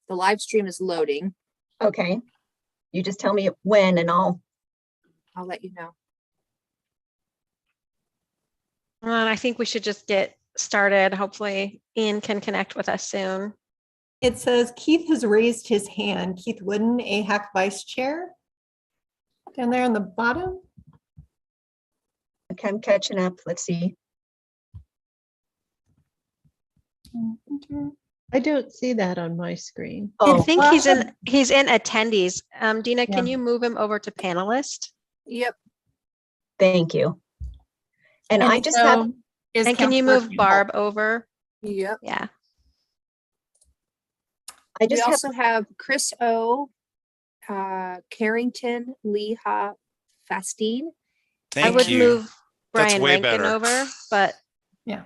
The live stream is loading. Okay. You just tell me when and I'll let you know. I think we should just get started. Hopefully Ian can connect with us soon. It says Keith has raised his hand. Keith Wooden, AHAC Vice Chair. Down there on the bottom. Okay, I'm catching up. Let's see. I don't see that on my screen. I think well, he's in attendees. Dina, can Yeah. you move him over to panelist? Yep. Thank you. And I just have, And can you move Barb over? Yep. Yeah. I We just have, also have Chris O, Carrington, Leha, Fastine. I would Thank you. move That's Brian way Rankin better. over, but Yeah.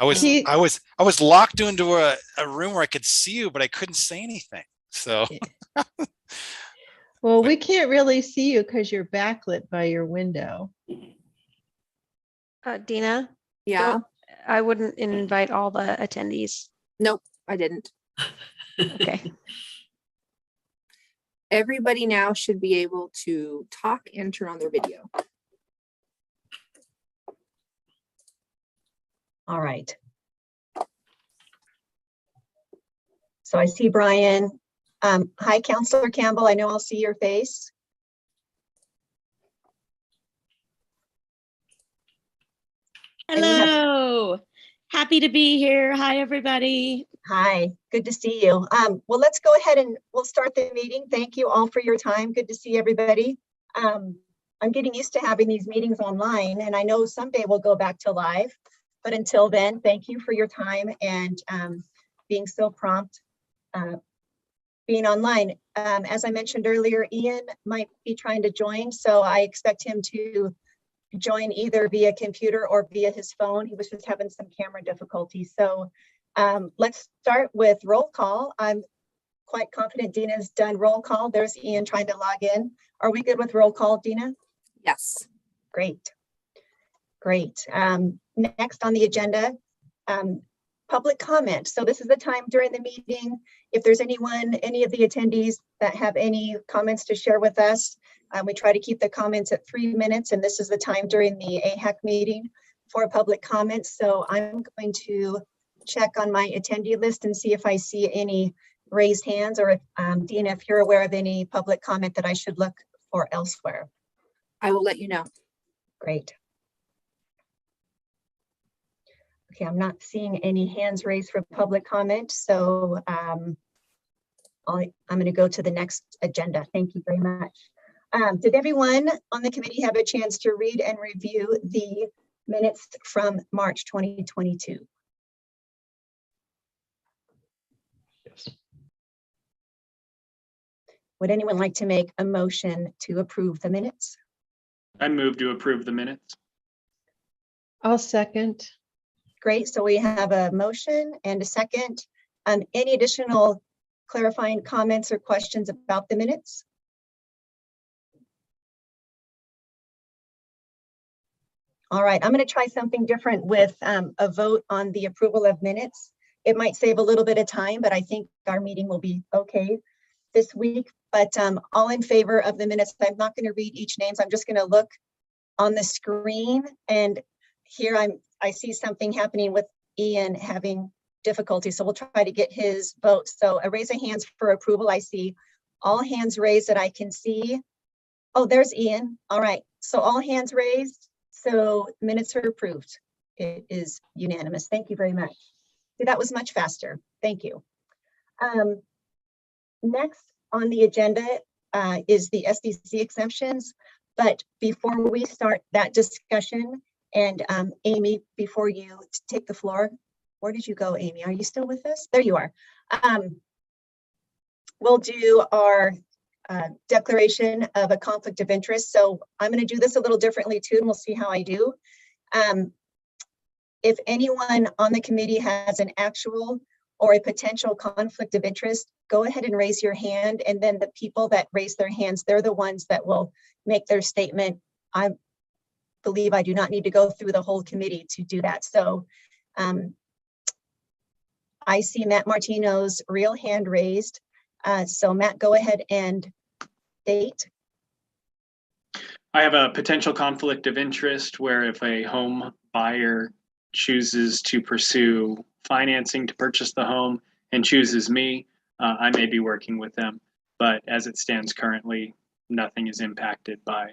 I was locked into a room where I could see you, but I couldn't say anything. So Well, we can't really see you because you're backlit by your window. Dina, Yeah. I wouldn't invite all the attendees. Nope, I didn't. Okay. Everybody now should be able to talk and turn on their video. all right. So I see Brian. Hi, Counselor Campbell. I know I'll see your face. And you have- Hello. Happy to be here. Hi, everybody. Hi, good to see you. Well, let's go ahead and we'll start the meeting. Thank you all for your time. Good to see everybody. I'm getting used to having these meetings online, and I know someday we'll go back to live. But until then, thank you for your time and being so prompt, being online. As I mentioned earlier, Ian might be trying to join, so I expect him to join either via computer or via his phone. He was just having some camera difficulties. So let's start with roll call. I'm quite confident Dina's done roll call. There's Ian trying to log in. Are we good with roll call, Dina? Yes. Great. Great. Next on the agenda, public comment. So this is the time during the meeting. If there's anyone, any of the attendees that have any comments to share with us, we try to keep the comments at 3 minutes, and this is the time during the AHAC meeting for public comments. So I'm going to check on my attendee list and see if I see any raised hands, or if, Dina, if you're aware of any public comment that I should look for elsewhere. I will let you know. Great. Okay, I'm not seeing any hands raised for public comment, so I'm going to go to the next agenda. Thank you very much. Did everyone on the committee have a chance to read and review the minutes from March 2022? Yes. Would anyone like to make a motion to approve the minutes? I move to approve the minutes. I'll second. Great, so we have a motion and a second. Any additional clarifying comments or questions about the minutes? All right, I'm going to try something different with a vote on the approval of minutes. It might save a little bit of time, but I think our meeting will be okay this week. But all in favor of the minutes, I'm not going to read each name. So I'm just going to look on the screen, and here I see something happening with Ian having difficulty. So we'll try to get his vote. So a raise of hands for approval. I see all hands raised that I can see. Oh, there's Ian. All right, so all hands raised. So minutes are approved. It is unanimous. Thank you very much. See, that was much faster. Thank you. Next on the agenda is the Sdc exemptions. But before we start that discussion, and Amy, before you take the floor, where did you go, Amy? Are you still with us? There you are. We'll do our declaration of a conflict of interest. So I'm going to do this a little differently too, and we'll see how I do. If anyone on the committee has an actual or a potential conflict of interest, go ahead and raise your hand. And then the people that raise their hands, they're the ones that will make their statement. I believe I do not need to go through the whole committee to do that. So I see Matt Martino's real hand raised. So Matt, go ahead and state. I have a potential conflict of interest where if a home buyer chooses to pursue financing to purchase the home and chooses me, I may be working with them. But as it stands currently, nothing is impacted by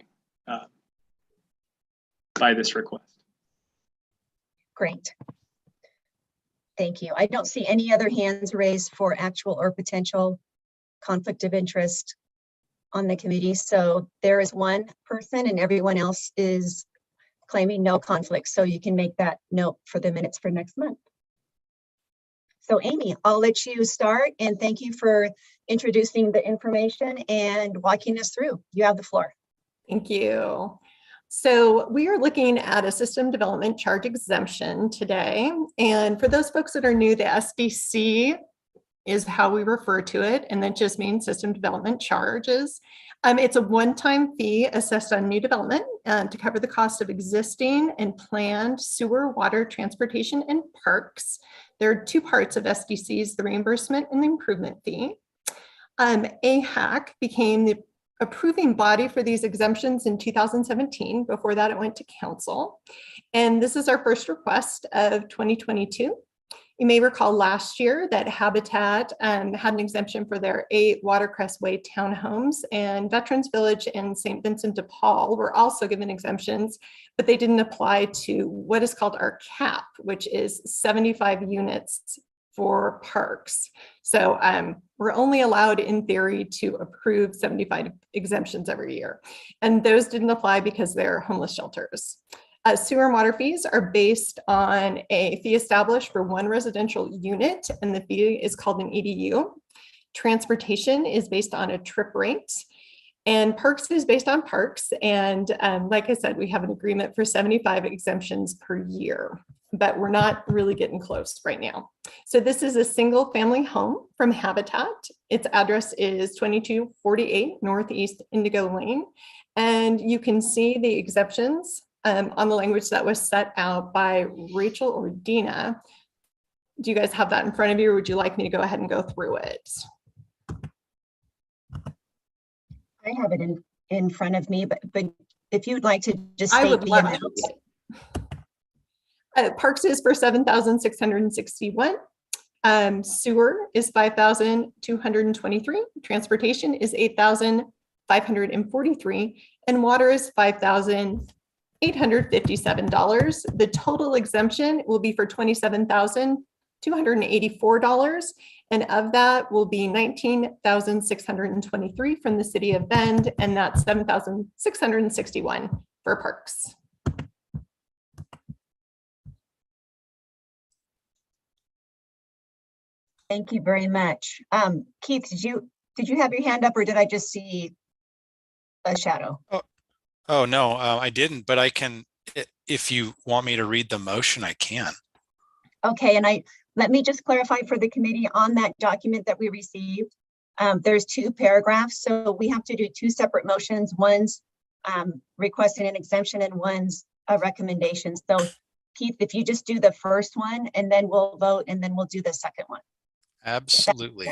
this request. Great. Thank you. I don't see any other hands raised for actual or potential conflict of interest on the committee. So there is one person and everyone else is claiming no conflict. So you can make that note for the minutes for next month. So Amy, I'll let you start and thank you for introducing the information and walking us through. You have the floor. Thank you. So we are looking at a system development charge exemption today. And for those folks that are new, the SDC is how we refer to it. And that just means system development charges. It's a one-time fee assessed on new development to cover the cost of existing and planned sewer, water, transportation, and parks. There are two parts of SDCs, the reimbursement and the improvement fee. AHAC became the approving body for these exemptions in 2017. Before that, it went to council. And this is our first request of 2022. You may recall last year that Habitat had an exemption for their 8 Watercress Way townhomes, and Veterans Village and St. Vincent de Paul were also given exemptions, but they didn't apply to what is called our cap, which is 75 units for parks. So we're only allowed in theory to approve 75 exemptions every year. And those didn't apply because they're homeless shelters. Sewer and water fees are based on a fee established for one residential unit, and the fee is called an EDU. Transportation is based on a trip rate, and parks is based on parks. And like I said, we have an agreement for 75 exemptions per year, but we're not really getting close right now. So this is a single family home from Habitat. Its address is 2248 Northeast Indigo Lane. And you can see the exceptions on the language that was set out by Rachel or Dina. Do you guys have that in front of you, or would you like me to go ahead and go through it? I have it in front of me, but if you'd like to just I state would the love to amounts. read it. Parks is for 7,661. Sewer is 5,223. Transportation is 8,543, and water is $5,857. The total exemption will be for $27,284, and of that will be $19,623 from the city of Bend, and that's $7,661 for parks. Thank you very much. Keith, did you have your hand up, or did I just see a shadow? Oh, no, I didn't, but I can, if you want me to read the motion, I can. Okay, and let me just clarify for the committee on that document that we received. There's 2 paragraphs, so we have to do 2 separate motions. One's requesting an exemption and one's a recommendation. So Keith, if you just do the first one and then we'll vote and then we'll do the second one. Absolutely.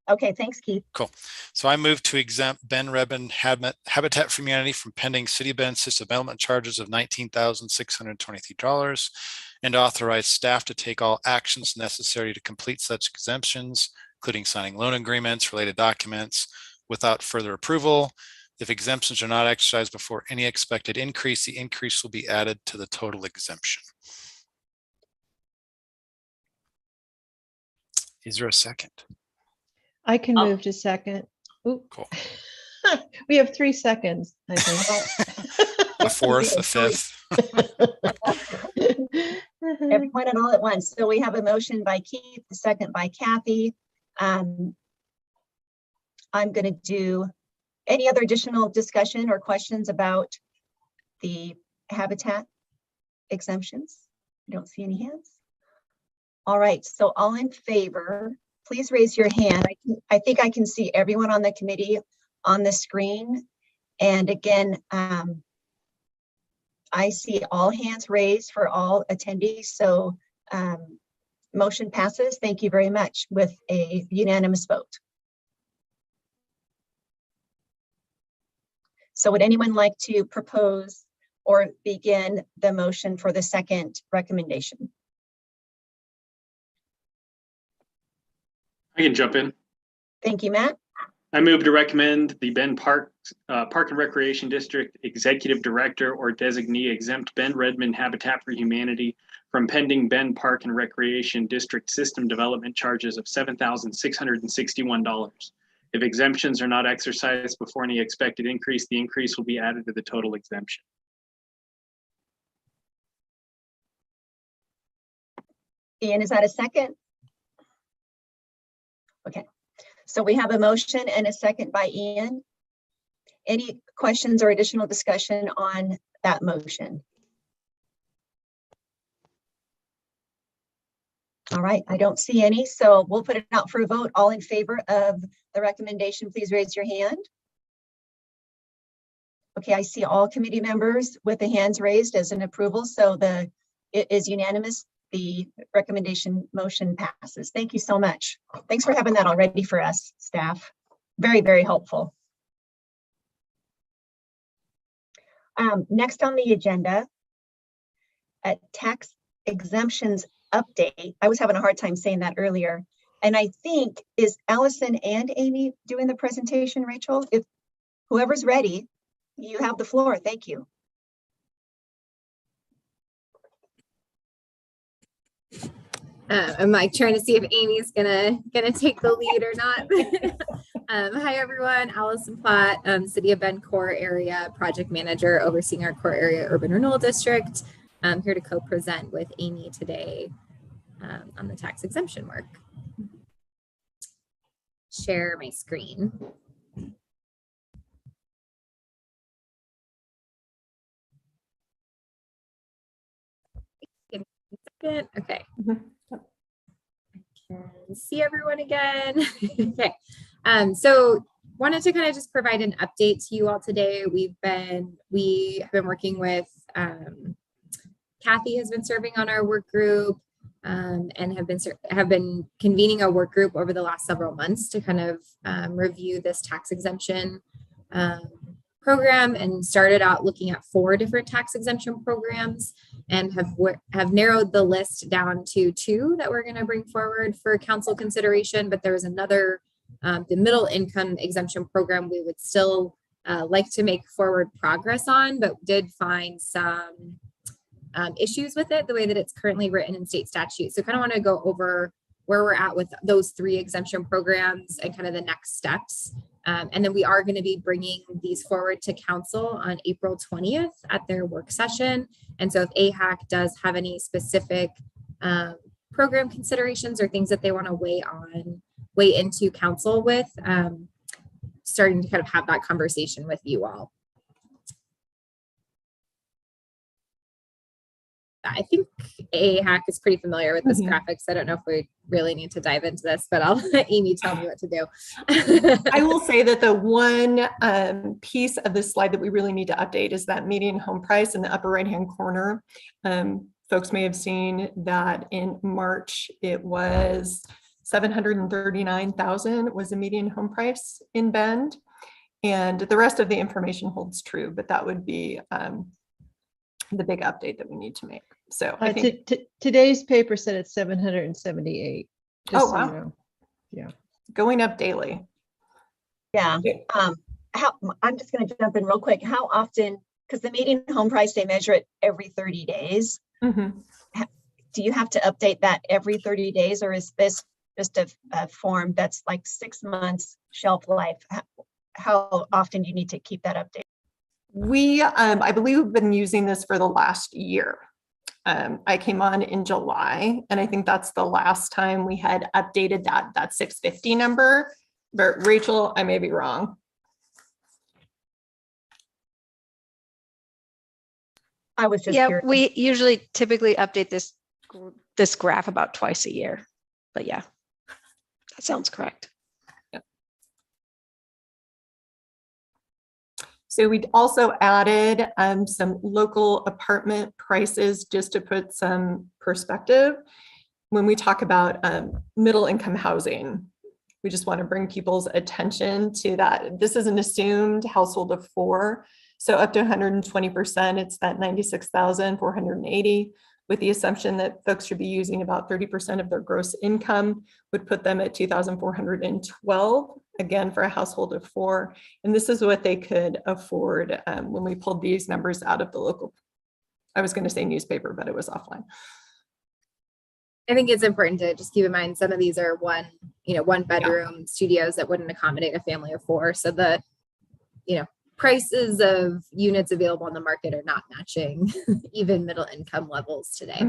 Okay, thanks, Keith. Cool. So I move to exempt Ben Rebin Habitat for Humanity from pending City of Bend system development charges of $19,623 and authorize staff to take all actions necessary to complete such exemptions, including signing loan agreements, related documents, without further approval. If exemptions are not exercised before any expected increase, the increase will be added to the total exemption. Is there a second? I can move to second. Ooh. Cool. We have 3 seconds, I think. The fourth, the fifth. Everyone and all at once. So we have a motion by Keith, the second by Kathy. I'm going to do any other additional discussion or questions about the Habitat exemptions. I don't see any hands. All right, so all in favor, please raise your hand. I think I can see everyone on the committee on the screen. And again, I see all hands raised for all attendees. So Motion passes. Thank you very much with a unanimous vote. So would anyone like to propose or begin the motion for the second recommendation? I can jump in. Thank you, Matt. I move to recommend the Bend Park and Recreation District Executive Director or designee exempt Bend Redmond Habitat for Humanity from pending Bend Park and Recreation District system development charges of $7,661. If exemptions are not exercised before any expected increase, the increase will be added to the total exemption. Ian, is that a second? Okay, so we have a motion and a second by Ian. Any questions or additional discussion on that motion? All right, I don't see any, so we'll put it out for a vote. All in favor of the recommendation, please raise your hand. Okay, I see all committee members with the hands raised as an approval, so it is unanimous. The recommendation motion passes. Thank you so much. Thanks for having that all ready for us, staff. Very, very helpful. Next on the agenda, a tax exemptions update. I was having a hard time saying that earlier. And I think, is Allison and Amy doing the presentation, Rachel? If whoever's ready, you have the floor. Thank you. I'm like trying to see if Amy's gonna take the lead or not. Hi everyone, Allison Platt, City of Bend Core Area Project Manager overseeing our Core Area Urban Renewal District. I'm here to co-present with Amy today on the tax exemption work. Share my screen. Okay. I can see everyone again. Okay. So wanted to kind of just provide an update to you all today. We have been working with Kathy has been serving on our work group and have been convening a work group over the last several months to kind of review this tax exemption program, and started out looking at 4 different tax exemption programs and have narrowed the list down to 2 that we're going to bring forward for council consideration. But there was another, the middle income exemption program we would still like to make forward progress on, but did find some issues with it, the way that it's currently written in state statute. So kind of want to go over where we're at with those 3 exemption programs and kind of the next steps. And then we are going to be bringing these forward to council on April 20th at their work session. And so if AHAC does have any specific program considerations or things that they want to weigh into council with, starting to kind of have that conversation with you all. I think AHAC is pretty familiar with this graphics. I don't know if we really need to dive into this, but I'll let Amy tell me what to do. I will say that the one piece of this slide that we really need to update is that median home price in the upper right-hand corner. Folks may have seen that in March, it was $739,000 was the median home price in Bend. And the rest of the information holds true, but that would be the big update that we need to make. So I think today's paper said it's 778. Oh, wow. So you know. Yeah. Going up daily. Yeah. I'm just going to jump in real quick. How often, because the median home price, they measure it every 30 days. Do you have to update that every 30 days, or is this just a form that's like 6 months shelf life? How often do you need to keep that updated? We, I believe we've been using this for the last year. I came on in July, and I think that's the last time we had updated that 650 number. But Rachel, I may be wrong. I was just Yeah, we usually typically update this graph about twice a year. But yeah, that sounds correct. So we also added some local apartment prices just to put some perspective. when we talk about middle income housing, we just want to bring people's attention to that. This is an assumed household of 4. So up to 120%, it's that 96,480, with the assumption that folks should be using about 30% of their gross income, would put them at 2,412, again, for a household of 4. And this is what they could afford when we pulled these numbers out of the local, I was going to say newspaper, but it was offline. I think it's important to just keep in mind some of these are one bedroom studios that wouldn't accommodate a family of 4. So the, prices of units available on the market are not matching even middle income levels today.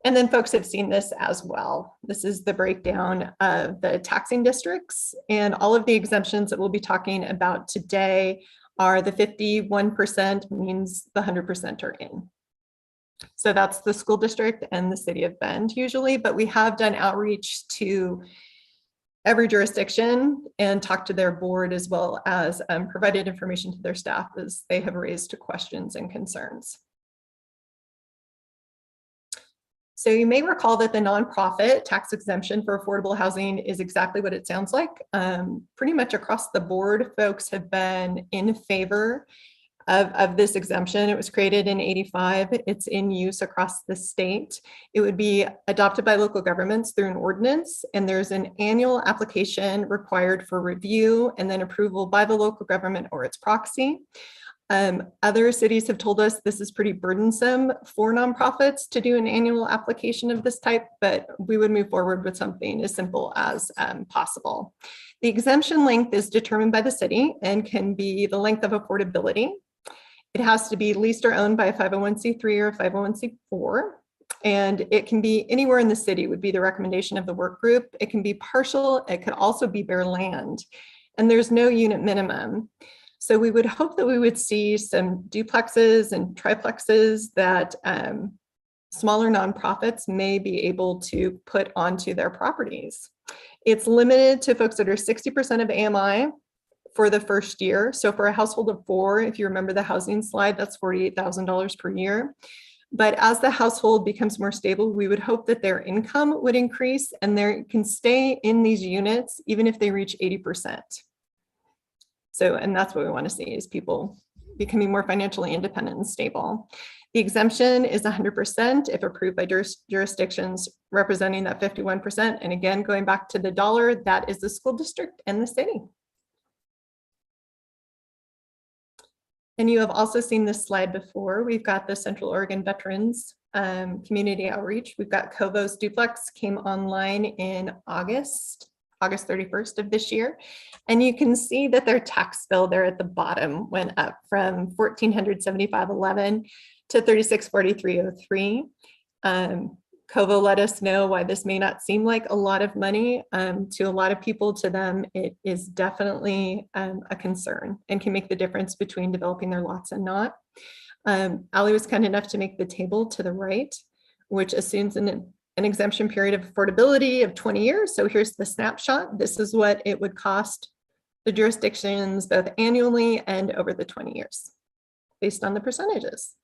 And then folks have seen this as well. This is the breakdown of the taxing districts, and all of the exemptions that we'll be talking about today are the 51% means the 100% are in. So that's the school district and the city of Bend usually, but we have done outreach to every jurisdiction and talked to their board, as well as provided information to their staff as they have raised questions and concerns. So you may recall that the nonprofit tax exemption for affordable housing is exactly what it sounds like. Pretty much across the board, folks have been in favor of this exemption. It was created in '85. It's in use across the state. It would be adopted by local governments through an ordinance, and there's an annual application required for review and then approval by the local government or its proxy. Other cities have told us this is pretty burdensome for nonprofits to do an annual application of this type, but we would move forward with something as simple as possible. The exemption length is determined by the city and can be the length of affordability. It has to be leased or owned by a 501c3 or a 501c4, and it can be anywhere in the city would be the recommendation of the work group. It can be partial. It could also be bare land, and there's no unit minimum. So we would hope that we would see some duplexes and triplexes that smaller nonprofits may be able to put onto their properties. It's limited to folks that are 60% of AMI for the first year. So for a household of 4, if you remember the housing slide, that's $48,000 per year. But as the household becomes more stable, we would hope that their income would increase and they can stay in these units even if they reach 80%. So, and that's what we want to see is people becoming more financially independent and stable. The exemption is 100% if approved by jurisdictions representing that 51%. And again, going back to the dollar, that is the school district and the city. And you have also seen this slide before. We've got the Central Oregon Veterans Community Outreach. We've got Kovo's Duplex came online in August 31st of this year. And you can see that their tax bill there at the bottom went up from $1,475.11 to $3,643.03. Kovo let us know why this may not seem like a lot of money to a lot of people. To them, it is definitely a concern and can make the difference between developing their lots and not. Ali was kind enough to make the table to the right, which assumes an exemption period of affordability of 20 years. So here's the snapshot. This is what it would cost the jurisdictions both annually and over the 20 years based on the percentages.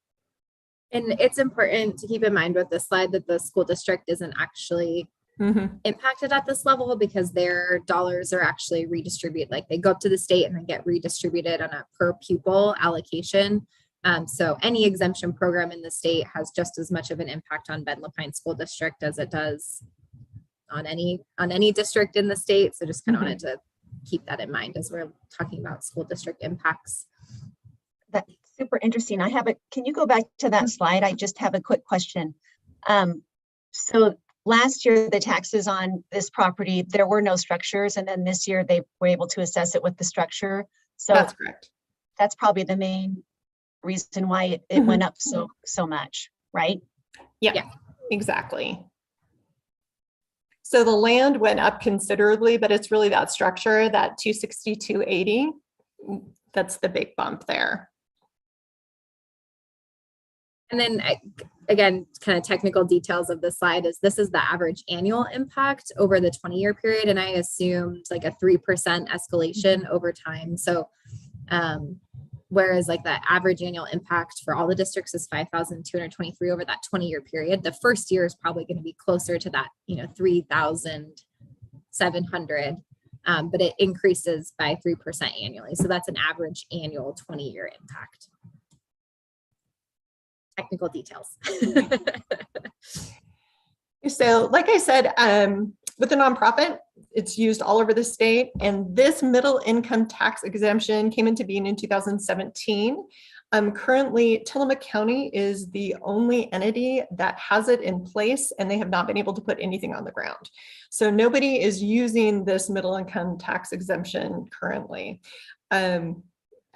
And it's important to keep in mind with this slide that the school district isn't actually impacted at this level because their dollars are actually redistributed. Like they go up to the state and then get redistributed on a per pupil allocation. So any exemption program in the state has just as much of an impact on Bend Lapine School District as it does on any district in the state. So just kind of wanted to keep that in mind as we're talking about school district impacts. That's super interesting. Can you go back to that slide? I just have a quick question. So last year, the taxes on this property, there were no structures. And then this year they were able to assess it with the structure. So that's correct. That's probably the main reason why it went up so much, right? Yeah, exactly. So the land went up considerably, but it's really that structure, that 262.80, that's the big bump there. And then again, kind of technical details of the slide is this is the average annual impact over the 20-year period. And I assumed like a 3% escalation over time. So whereas like the average annual impact for all the districts is 5,223 over that 20-year period. The first year is probably going to be closer to that, 3,700, but it increases by 3% annually. So that's an average annual 20-year impact. Technical details. So like I said, with the nonprofit, it's used all over the state, and this middle income tax exemption came into being in 2017. Currently, Tillamook County is the only entity that has it in place, and they have not been able to put anything on the ground. So nobody is using this middle income tax exemption currently.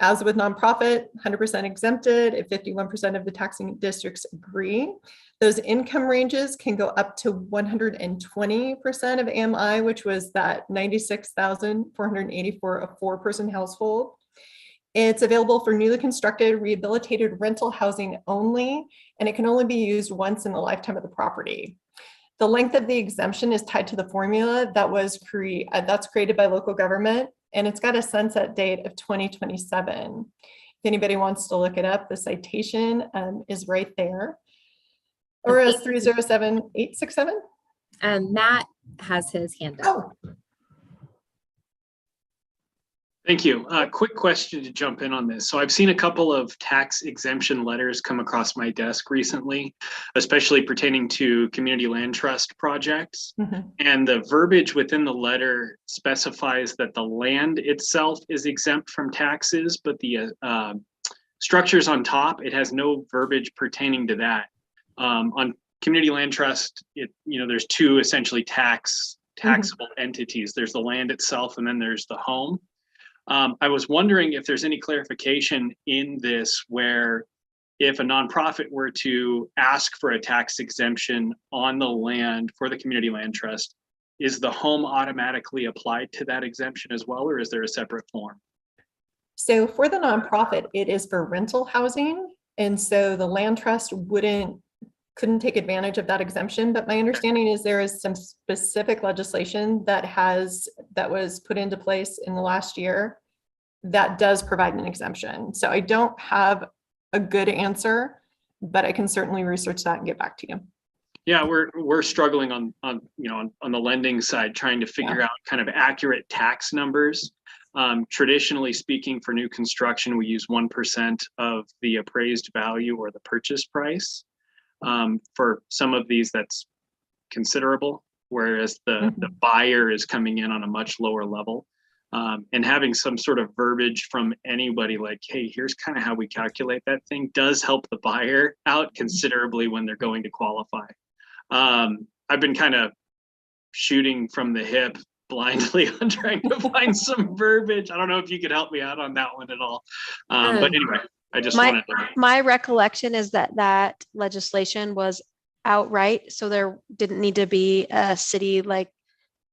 As with nonprofit, 100% exempted if 51% of the taxing districts agree. Those income ranges can go up to 120% of AMI, which was that 96,480 for a 4-person household. It's available for newly constructed, rehabilitated rental housing only, and it can only be used once in the lifetime of the property. The length of the exemption is tied to the formula that was that's created by local government, and it's got a sunset date of 2027. If anybody wants to look it up, the citation is right there. ORS 307867. Matt has his hand up. Oh, Thank you. Quick question to jump in on this. So I've seen a couple of tax exemption letters come across my desk recently, especially pertaining to community land trust projects. And the verbiage within the letter specifies that the land itself is exempt from taxes, but the structures on top, it has no verbiage pertaining to that. On community land trust, there's two essentially taxable entities. There's the land itself, and then there's the home. I was wondering if there's any clarification in this where if a nonprofit were to ask for a tax exemption on the land for the community land trust, is the home automatically applied to that exemption as well, or is there a separate form? so for the nonprofit, it is for rental housing. And so the land trust couldn't take advantage of that exemption. But my understanding is there is some specific legislation that was put into place in the last year that does provide an exemption. So I don't have a good answer, but I can certainly research that and get back to you. Yeah, we're struggling on the lending side, trying to figure out kind of accurate tax numbers. Traditionally speaking, for new construction, we use 1% of the appraised value or the purchase price. For some of these, that's considerable, whereas the buyer is coming in on a much lower level. And having some sort of verbiage from anybody like, hey, here's kind of how we calculate that thing, does help the buyer out considerably when they're going to qualify. I've been kind of shooting from the hip blindly on trying to find some verbiage. I don't know if you could help me out on that one at all. But anyway, I just wanted to. My recollection is that legislation was outright, so there didn't need to be a city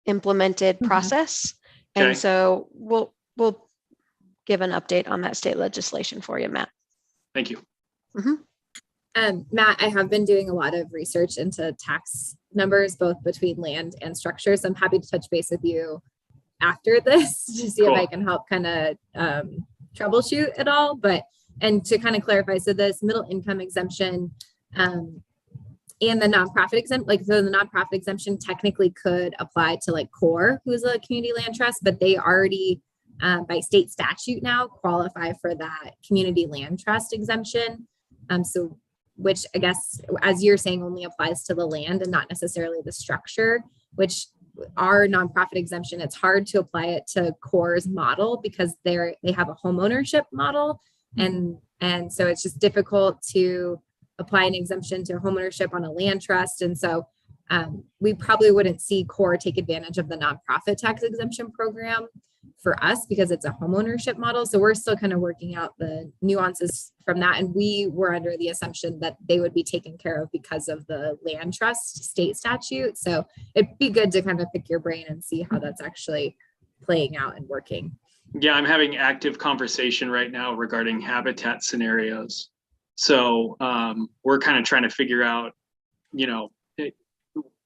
implemented process. Okay. And so we'll give an update on that state legislation for you, Matt. Thank you. Matt, I have been doing a lot of research into tax numbers, both between land and structure. So I'm happy to touch base with you after this to see if I can help kind of troubleshoot it all. And to kind of clarify, so this middle income exemption and the nonprofit exemption, so the nonprofit exemption technically could apply to CORE, who's a community land trust, but they already by state statute now qualify for that community land trust exemption. So which I guess, as you're saying, only applies to the land and not necessarily the structure, which our nonprofit exemption, it's hard to apply it to CORE's model because they have a home ownership model. And so it's just difficult to apply an exemption to homeownership on a land trust. And so we probably wouldn't see CORE take advantage of the nonprofit tax exemption program for us because it's a homeownership model. So we're still kind of working out the nuances from that. And we were under the assumption that they would be taken care of because of the land trust state statute. So it'd be good to kind of pick your brain and see how that's actually playing out and working. Yeah, I'm having active conversation right now regarding habitat scenarios. So we're kind of trying to figure out,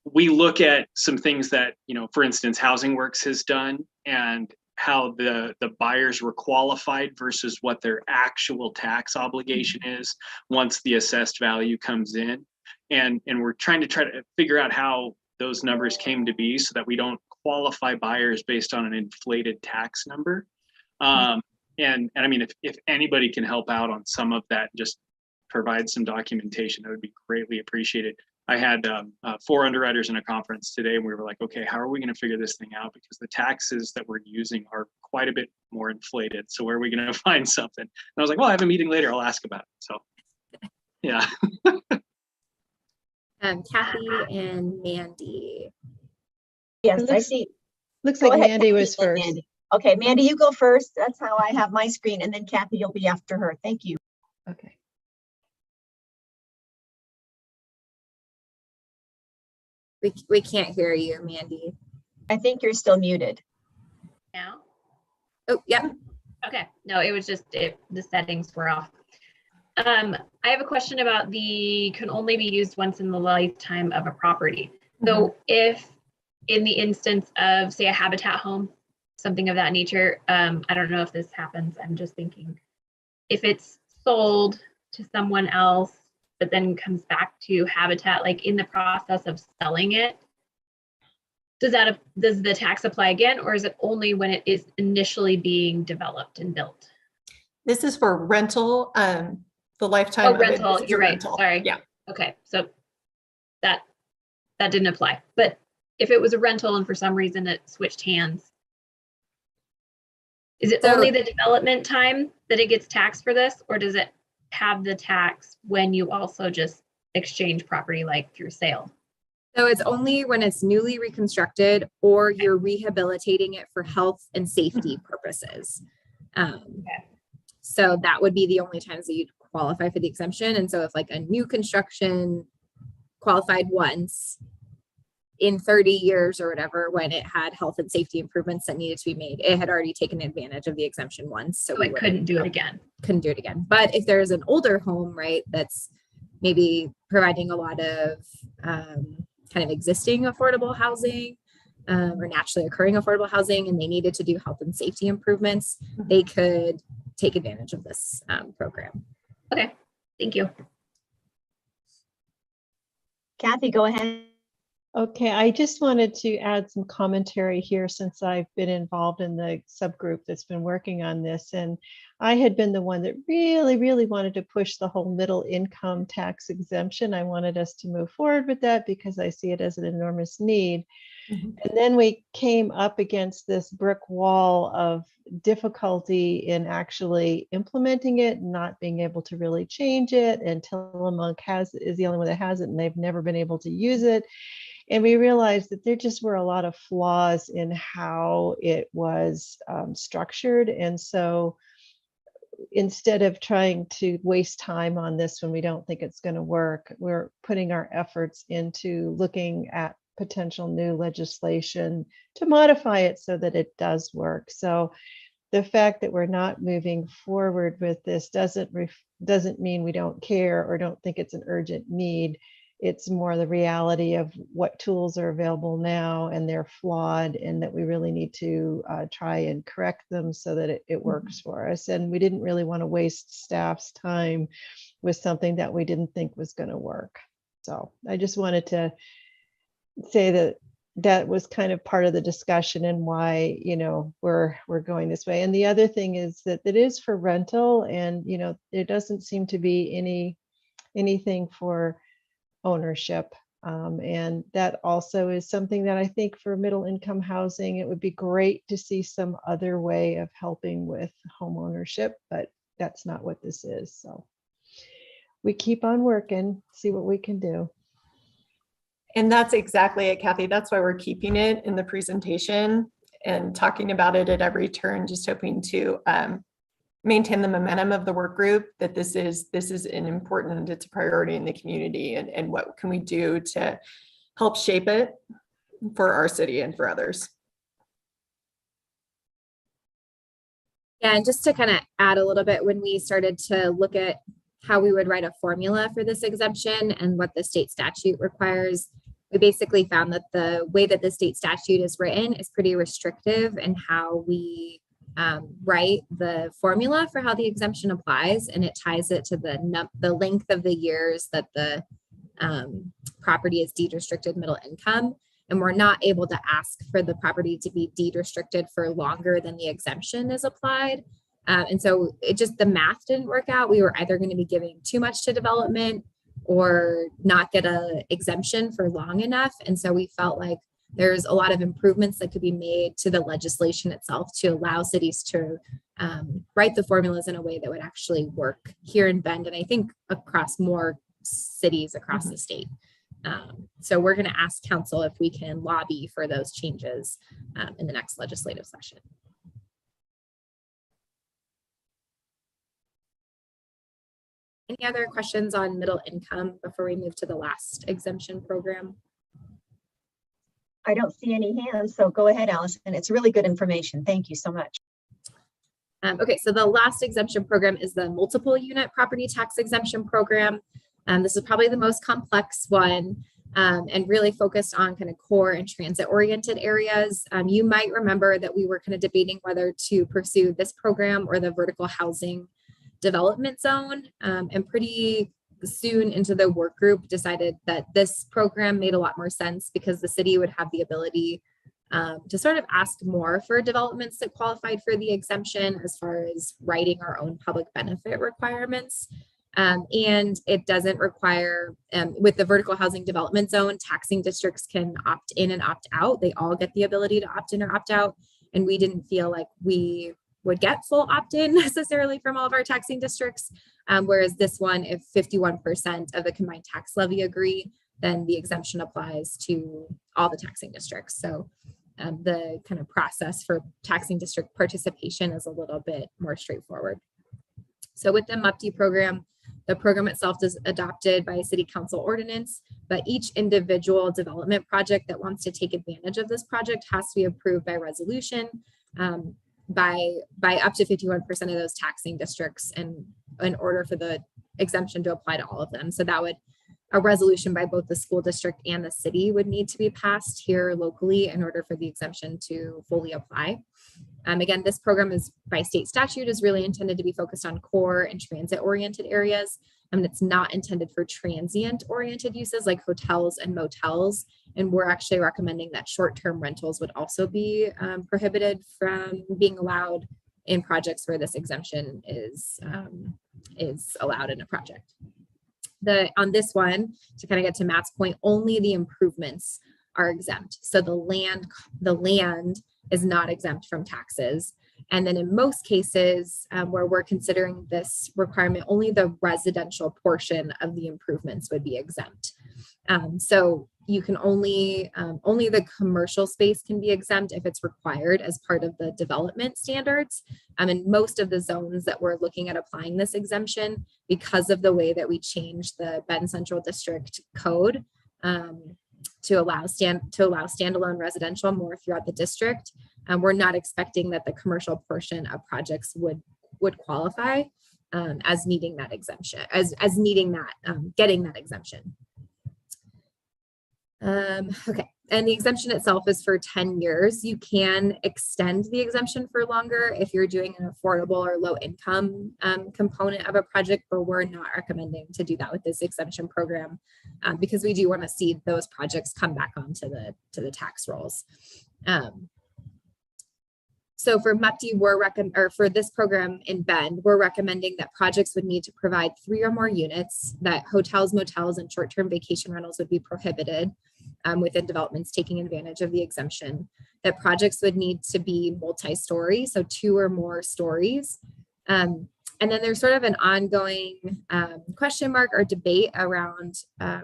we look at some things that, for instance, Housing Works has done, and how the buyers were qualified versus what their actual tax obligation is once the assessed value comes in. And we're trying to figure out how those numbers came to be so that we don't qualify buyers based on an inflated tax number. And I mean, if anybody can help out on some of that, just provide some documentation, that would be greatly appreciated. I had 4 underwriters in a conference today, and we were like, okay, how are we going to figure this thing out? Because the taxes that we're using are quite a bit more inflated. So where are we going to find something? And I was like, well, I have a meeting later. I'll ask about it. So, yeah. Kathy and Mandy. Yes, I looks- see. Looks Go like ahead, Mandy was Kathy, and first. Mandy. Okay, Mandy, you go first. That's how I have my screen. And then Kathy, you'll be after her. Thank you. Okay. We can't hear you, Mandy. I think you're still muted. Now? Oh, yeah. Okay. No, it was just the settings were off. I have a question about the can only be used once in the lifetime of a property. So if in the instance of, say, a habitat home, something of that nature, I don't know if this happens, I'm just thinking, if it's sold to someone else, but then comes back to habitat, like in the process of selling it, does the tax apply again, or is it only when it is initially being developed and built? This is for rental, the lifetime. Oh, of it, rental, this is a you're right, rental. sorry. Yeah. Okay, so that didn't apply. But if it was a rental and for some reason it switched hands, is it So- only the development time that it gets taxed for this, or does it have the tax when you also just exchange property like through sale? So it's only when it's newly reconstructed or you're rehabilitating it for health and safety purposes. So that would be the only times that you'd qualify for the exemption. And so if like a new construction qualified once in 30 years or whatever, when it had health and safety improvements that needed to be made, it had already taken advantage of the exemption once. So we it couldn't do it again. couldn't do it again. But if there's an older home, right, that's maybe providing a lot of kind of existing affordable housing or naturally occurring affordable housing, and they needed to do health and safety improvements, they could take advantage of this program. Okay, thank you. Kathy, go ahead. Okay, I just wanted to add some commentary here since I've been involved in the subgroup that's been working on this. And I had been the one that really, really wanted to push the whole middle income tax exemption. I wanted us to move forward with that because I see it as an enormous need. And then we came up against this brick wall of difficulty in actually implementing it, not being able to really change it. And Tillamook is the only one that has it, and they've never been able to use it. And we realized that there just were a lot of flaws in how it was structured. And so instead of trying to waste time on this when we don't think it's going to work, we're putting our efforts into looking at potential new legislation to modify it so that it does work. So the fact that we're not moving forward with this doesn't mean we don't care or don't think it's an urgent need. It's more the reality of what tools are available now, and they're flawed, and that we really need to try and correct them so that it works for us. And we didn't really want to waste staff's time with something that we didn't think was going to work. So I just wanted to say that that was kind of part of the discussion and why, you know, we're going this way. And the other thing is that it is for rental, and, you know, there doesn't seem to be anything for ownership. And that also is something that I think for middle income housing, it would be great to see some other way of helping with home ownership, but that's not what this is. So we keep on working, see what we can do. And that's exactly it, Kathy. That's why we're keeping it in the presentation and talking about it at every turn, just hoping to maintain the momentum of the work group, that this is an important, it's a priority in the community, and what can we do to help shape it for our city and for others. Yeah, and just to kind of add a little bit, when we started to look at how we would write a formula for this exemption and what the state statute requires, we basically found that the way that the state statute is written is pretty restrictive in how we write the formula for how the exemption applies, and it ties it to the length of the years that the property is deed restricted middle income. And we're not able to ask for the property to be deed restricted for longer than the exemption is applied. And so it just, the math didn't work out. We were either going to be giving too much to development or not get a exemption for long enough. And so we felt like there's a lot of improvements that could be made to the legislation itself to allow cities to write the formulas in a way that would actually work here in Bend, and I think across more cities across the state. So we're going to ask council if we can lobby for those changes in the next legislative session. Any other questions on middle income before we move to the last exemption program? I don't see any hands, so go ahead, Allison. It's really good information. Thank you so much. Okay, so the last exemption program is the multiple unit property tax exemption program. This is probably the most complex one and really focused on kind of core and transit oriented areas. You might remember that we were kind of debating whether to pursue this program or the vertical housing development zone, and pretty soon into the work group decided that this program made a lot more sense because the city would have the ability to sort of ask more for developments that qualified for the exemption as far as writing our own public benefit requirements. And it doesn't require, with the vertical housing development zone, taxing districts can opt in and opt out. They all get the ability to opt in or opt out. And we didn't feel like we would get full opt-in necessarily from all of our taxing districts. Whereas this one, if 51% of the combined tax levy agree, then the exemption applies to all the taxing districts. So the kind of process for taxing district participation is a little bit more straightforward. So with the MUPD program, the program itself is adopted by City Council ordinance, but each individual development project that wants to take advantage of this project has to be approved by resolution by up to 51% of those taxing districts, and in order for the exemption to apply to all of them. So that would, a resolution by both the school district and the city would need to be passed here locally in order for the exemption to fully apply. Again, this program is by state statute is really intended to be focused on core and transit oriented areas. It's not intended for transient oriented uses like hotels and motels. And we're actually recommending that short-term rentals would also be prohibited from being allowed in projects where this exemption is allowed in a project. On this one, to kind of get to Matt's point, only the improvements are exempt. So the land is not exempt from taxes. And then in most cases where we're considering this requirement, only the residential portion of the improvements would be exempt. So you can only the commercial space can be exempt if it's required as part of the development standards. And most of the zones that we're looking at applying this exemption, because of the way that we changed the Bend Central District code to allow standalone residential more throughout the district, we're not expecting that the commercial portion of projects would qualify as needing that exemption, as needing that getting that exemption. Okay, and the exemption itself is for 10 years. You can extend the exemption for longer if you're doing an affordable or low income component of a project, but we're not recommending to do that with this exemption program because we do want to see those projects come back onto the tax rolls. So for MUPD, for this program in Bend, we're recommending that projects would need to provide 3 or more units, that hotels, motels, and short-term vacation rentals would be prohibited within developments taking advantage of the exemption, that projects would need to be multi-story, so 2 or more stories. And then there's sort of an ongoing question mark or debate around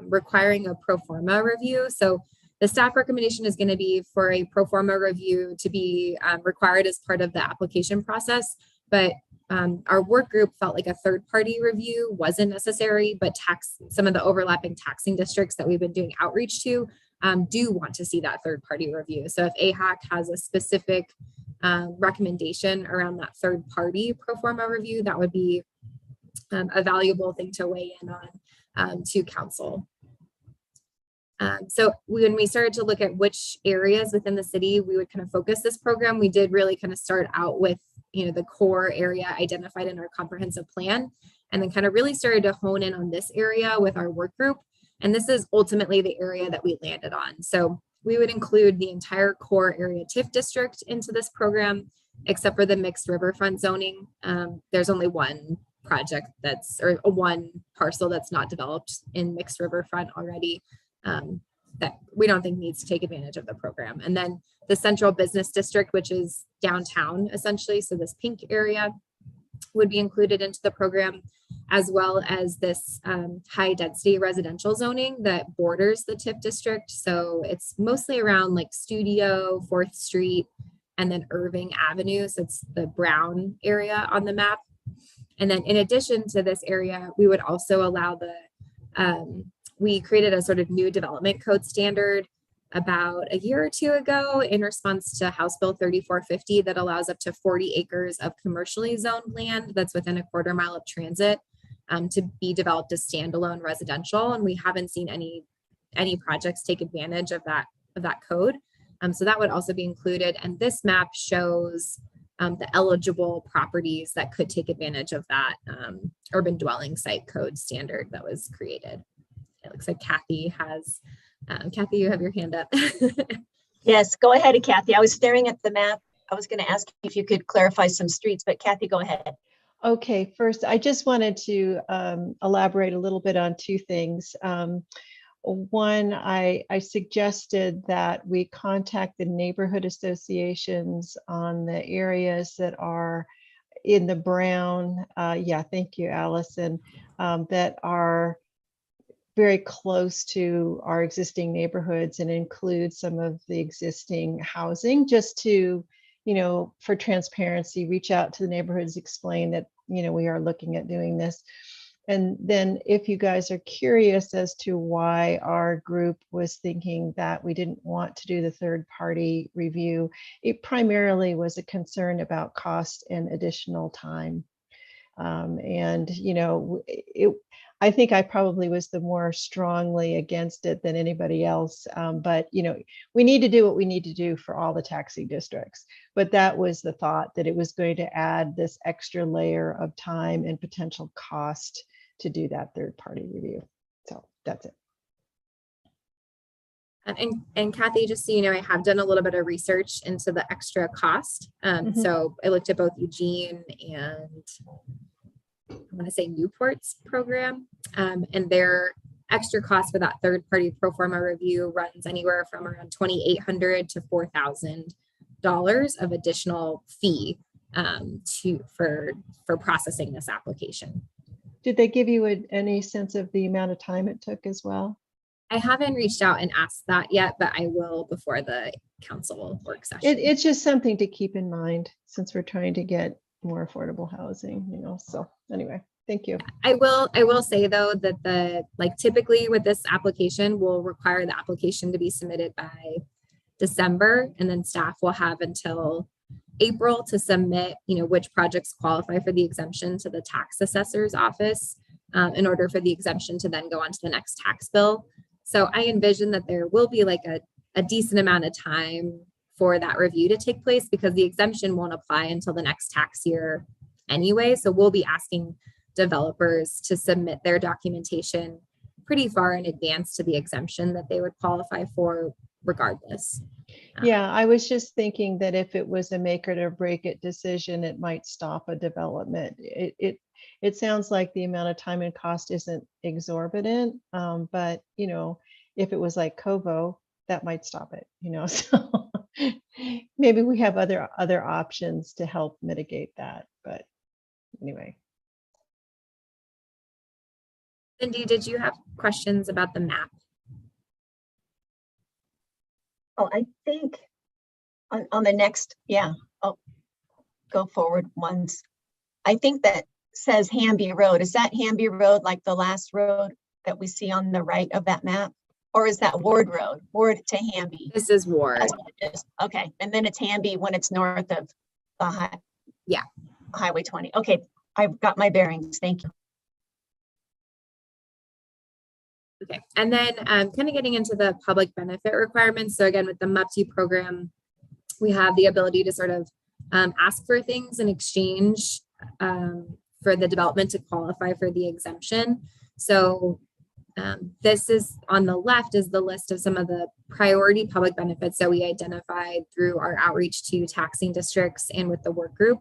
requiring a pro forma review. So the staff recommendation is going to be for a pro forma review to be required as part of the application process, but our work group felt like a third-party review wasn't necessary, but some of the overlapping taxing districts that we've been doing outreach to do want to see that third-party review. So if AHAC has a specific recommendation around that third-party pro forma review, that would be a valuable thing to weigh in on to council. So when we started to look at which areas within the city we would kind of focus this program, we did really kind of start out with, the core area identified in our comprehensive plan, and then kind of really started to hone in on this area with our work group. And this is ultimately the area that we landed on. So we would include the entire core area TIF district into this program, except for the mixed riverfront zoning. There's only one project or one parcel that's not developed in mixed riverfront already, that we don't think needs to take advantage of the program. And then the central business district, which is downtown essentially, so this pink area would be included into the program, as well as this high density residential zoning that borders the TIF district. So it's mostly around like Studio, 4th Street, and then Irving Avenue. So it's the brown area on the map. And then in addition to this area, we would also allow we created a sort of new development code standard about a year or two ago in response to House Bill 3450 that allows up to 40 acres of commercially zoned land that's within a quarter mile of transit to be developed as standalone residential. And we haven't seen any projects take advantage of that code. So that would also be included. And this map shows the eligible properties that could take advantage of that urban dwelling site code standard that was created. It looks like Kathy has, Kathy, you have your hand up. Yes, go ahead, Kathy. I was staring at the map. I was going to ask if you could clarify some streets, but Kathy, go ahead. Okay, first, I just wanted to elaborate a little bit on two things. One, I suggested that we contact the neighborhood associations on the areas that are in the brown, yeah, thank you, Allison, that are very close to our existing neighborhoods and include some of the existing housing, just to, for transparency, reach out to the neighborhoods, explain that, we are looking at doing this. And then if you guys are curious as to why our group was thinking that we didn't want to do the third party review, it primarily was a concern about cost and additional time. I think I probably was the more strongly against it than anybody else. But, we need to do what we need to do for all the taxing districts. But that was the thought, that it was going to add this extra layer of time and potential cost to do that third party review. So that's it. And Kathy, just so you know, I have done a little bit of research into the extra cost. So I looked at both Eugene and I want to say Newport's program, and their extra cost for that third party pro forma review runs anywhere from around $2,800 to $4,000 of additional fee for processing this application. Did they give you any sense of the amount of time it took as well? I haven't reached out and asked that yet, but I will before the council work session. It's just something to keep in mind since we're trying to get more affordable housing, so anyway, thank you. I will say though that typically with this application, we'll require the application to be submitted by December, and then staff will have until April to submit, which projects qualify for the exemption to the tax assessor's office in order for the exemption to then go on to the next tax bill. So I envision that there will be a decent amount of time for that review to take place, because the exemption won't apply until the next tax year anyway. So we'll be asking developers to submit their documentation pretty far in advance to the exemption that they would qualify for regardless. Yeah, I was just thinking that if it was a make it or break it decision, it might stop a development. It sounds like the amount of time and cost isn't exorbitant, but if it was like Kovo, that might stop it, so maybe we have other options to help mitigate that, but anyway. Cindy, did you have questions about the map? Oh, I think on the next, yeah, I'll go forward once. I think that says Hamby Road. Is that Hamby Road like the last road that we see on the right of that map? Or is that Ward Road, Ward to Hamby? This is Ward. That's what it is. Okay, and then it's Hamby when it's north of the Highway 20. Okay, I've got my bearings. Thank you. Okay, and then kind of getting into the public benefit requirements. So again, with the MUPT program, we have the ability to sort of ask for things in exchange for the development to qualify for the exemption. So this is on the left is the list of some of the priority public benefits that we identified through our outreach to taxing districts and with the work group.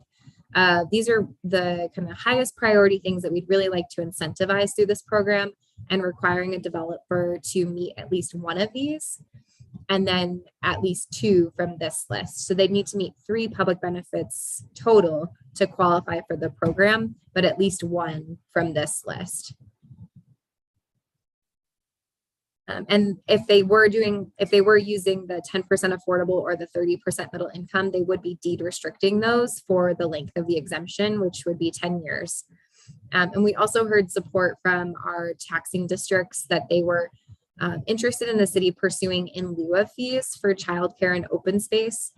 These are the kind of highest priority things that we'd really like to incentivize through this program, and requiring a developer to meet at least one of these, and then at least 2 from this list. So they'd need to meet 3 public benefits total to qualify for the program, but at least 1 from this list. And if they were using the 10% affordable or the 30% middle income, they would be deed restricting those for the length of the exemption, which would be 10 years. And we also heard support from our taxing districts that they were interested in the city pursuing in lieu of fees for childcare and open space,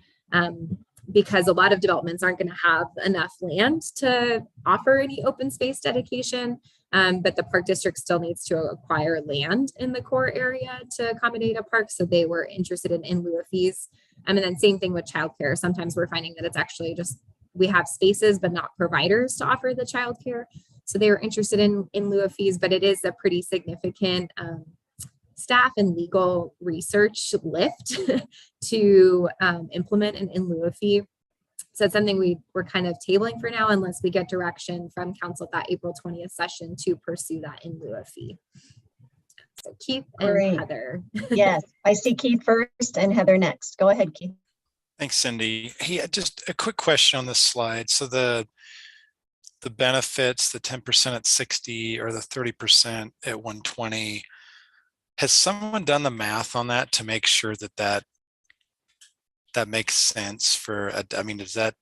because a lot of developments aren't going to have enough land to offer any open space dedication. But the park district still needs to acquire land in the core area to accommodate a park. So they were interested in lieu of fees. And then same thing with childcare. Sometimes we're finding that it's actually just, we have spaces, but not providers to offer the childcare. So they were interested in lieu of fees, but it is a pretty significant staff and legal research lift to implement an in lieu of fee. So it's something we're kind of tabling for now, unless we get direction from council at that April 20th session to pursue that in lieu of fee. So Keith and Great. Heather. Yes, I see Keith first and Heather next. Go ahead, Keith. Thanks, Cindy. Hey, just a quick question on this slide. So the benefits, the 10% at 60 or the 30% at 120, has someone done the math on that to make sure that makes sense for, I mean, is that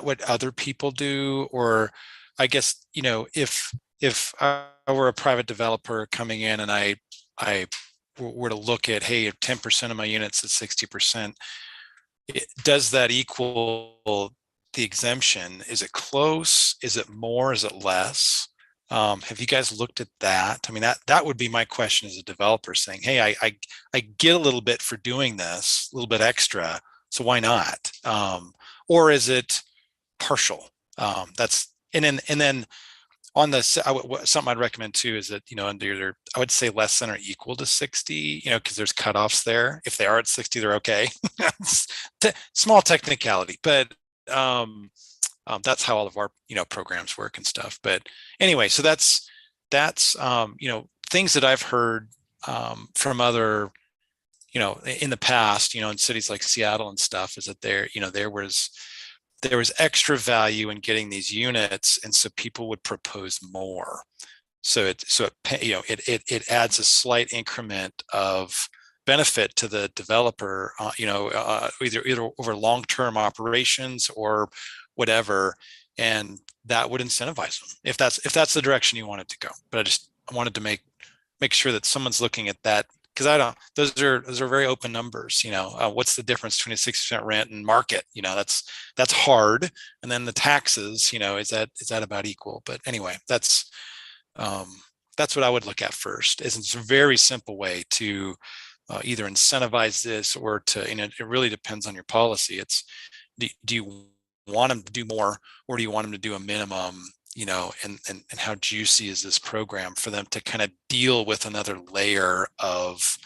what other people do? Or I guess, you know, if I were a private developer coming in and I were to look at, hey, 10% of my units at 60%, does that equal the exemption? Is it close? Is it more? Is it less? Have you guys looked at that? I mean, that would be my question as a developer, saying, hey, I get a little bit for doing this, a little bit extra, so why not? Or is it partial? That's and then on the something I'd recommend too is that, you know, under either, I would say less than or equal to 60, you know, because there's cutoffs there. If they are at 60, they're okay. Small technicality, but that's how all of our, you know, programs work and stuff. But anyway, so that's you know, things that I've heard from other, you know, in the past, you know, in cities like Seattle and stuff, is that there, you know, there was extra value in getting these units, and so people would propose more. So it you know, it adds a slight increment of benefit to the developer, you know, either over long-term operations or whatever, and that would incentivize them if that's the direction you want it to go. But I wanted to make sure that someone's looking at that, because those are very open numbers. You know, what's the difference between a 60% rent and market? You know, that's hard. And then the taxes, you know, is that about equal? But anyway, that's what I would look at first. It's a very simple way to either incentivize this or to, you know, it really depends on your policy. It's do you want them to do more, or do you want them to do a minimum? You know, and how juicy is this program for them to kind of deal with another layer of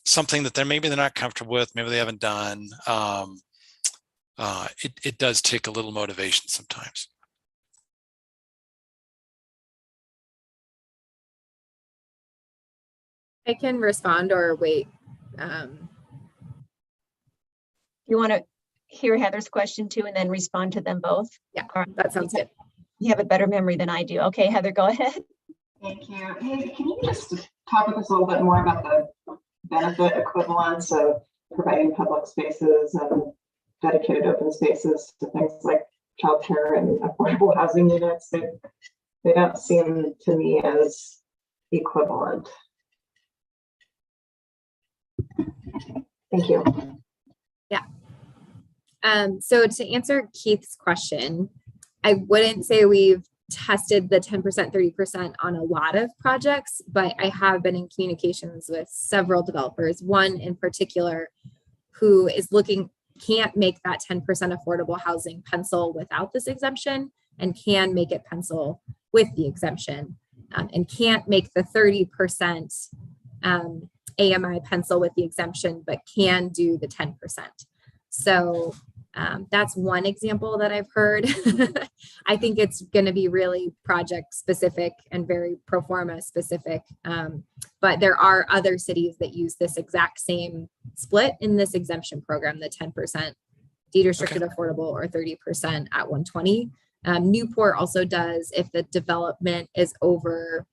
something that they're not comfortable with, maybe they haven't done. It does take a little motivation sometimes. I can respond or wait. You want to hear Heather's question too and then respond to them both? Yeah, that sounds good. You have a better memory than I do. Okay, Heather, go ahead. Thank you. Hey, can you just talk with us a little bit more about the benefit equivalence of providing public spaces and dedicated open spaces to things like childcare and affordable housing units? They don't seem to me as equivalent. Thank you. Yeah. So to answer Keith's question, I wouldn't say we've tested the 10%, 30% on a lot of projects, but I have been in communications with several developers, one in particular who is can't make that 10% affordable housing pencil without this exemption, and can make it pencil with the exemption, and can't make the 30% AMI pencil with the exemption, but can do the 10%. So that's one example that I've heard. I think it's going to be really project specific and very pro forma specific. But there are other cities that use this exact same split in this exemption program, the 10% deed restricted affordable or 30% at 120. Newport also does if the development is over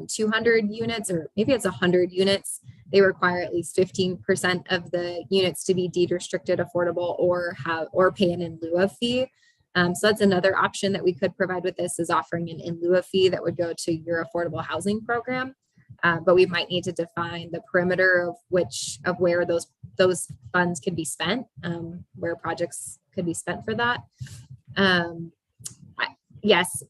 200 units, or maybe it's 100 units, they require at least 15% of the units to be deed restricted affordable or pay an in lieu of fee. So that's another option that we could provide with this, is offering an in lieu of fee that would go to your affordable housing program. But we might need to define the perimeter of where those funds could be spent, where projects could be spent for that. Yes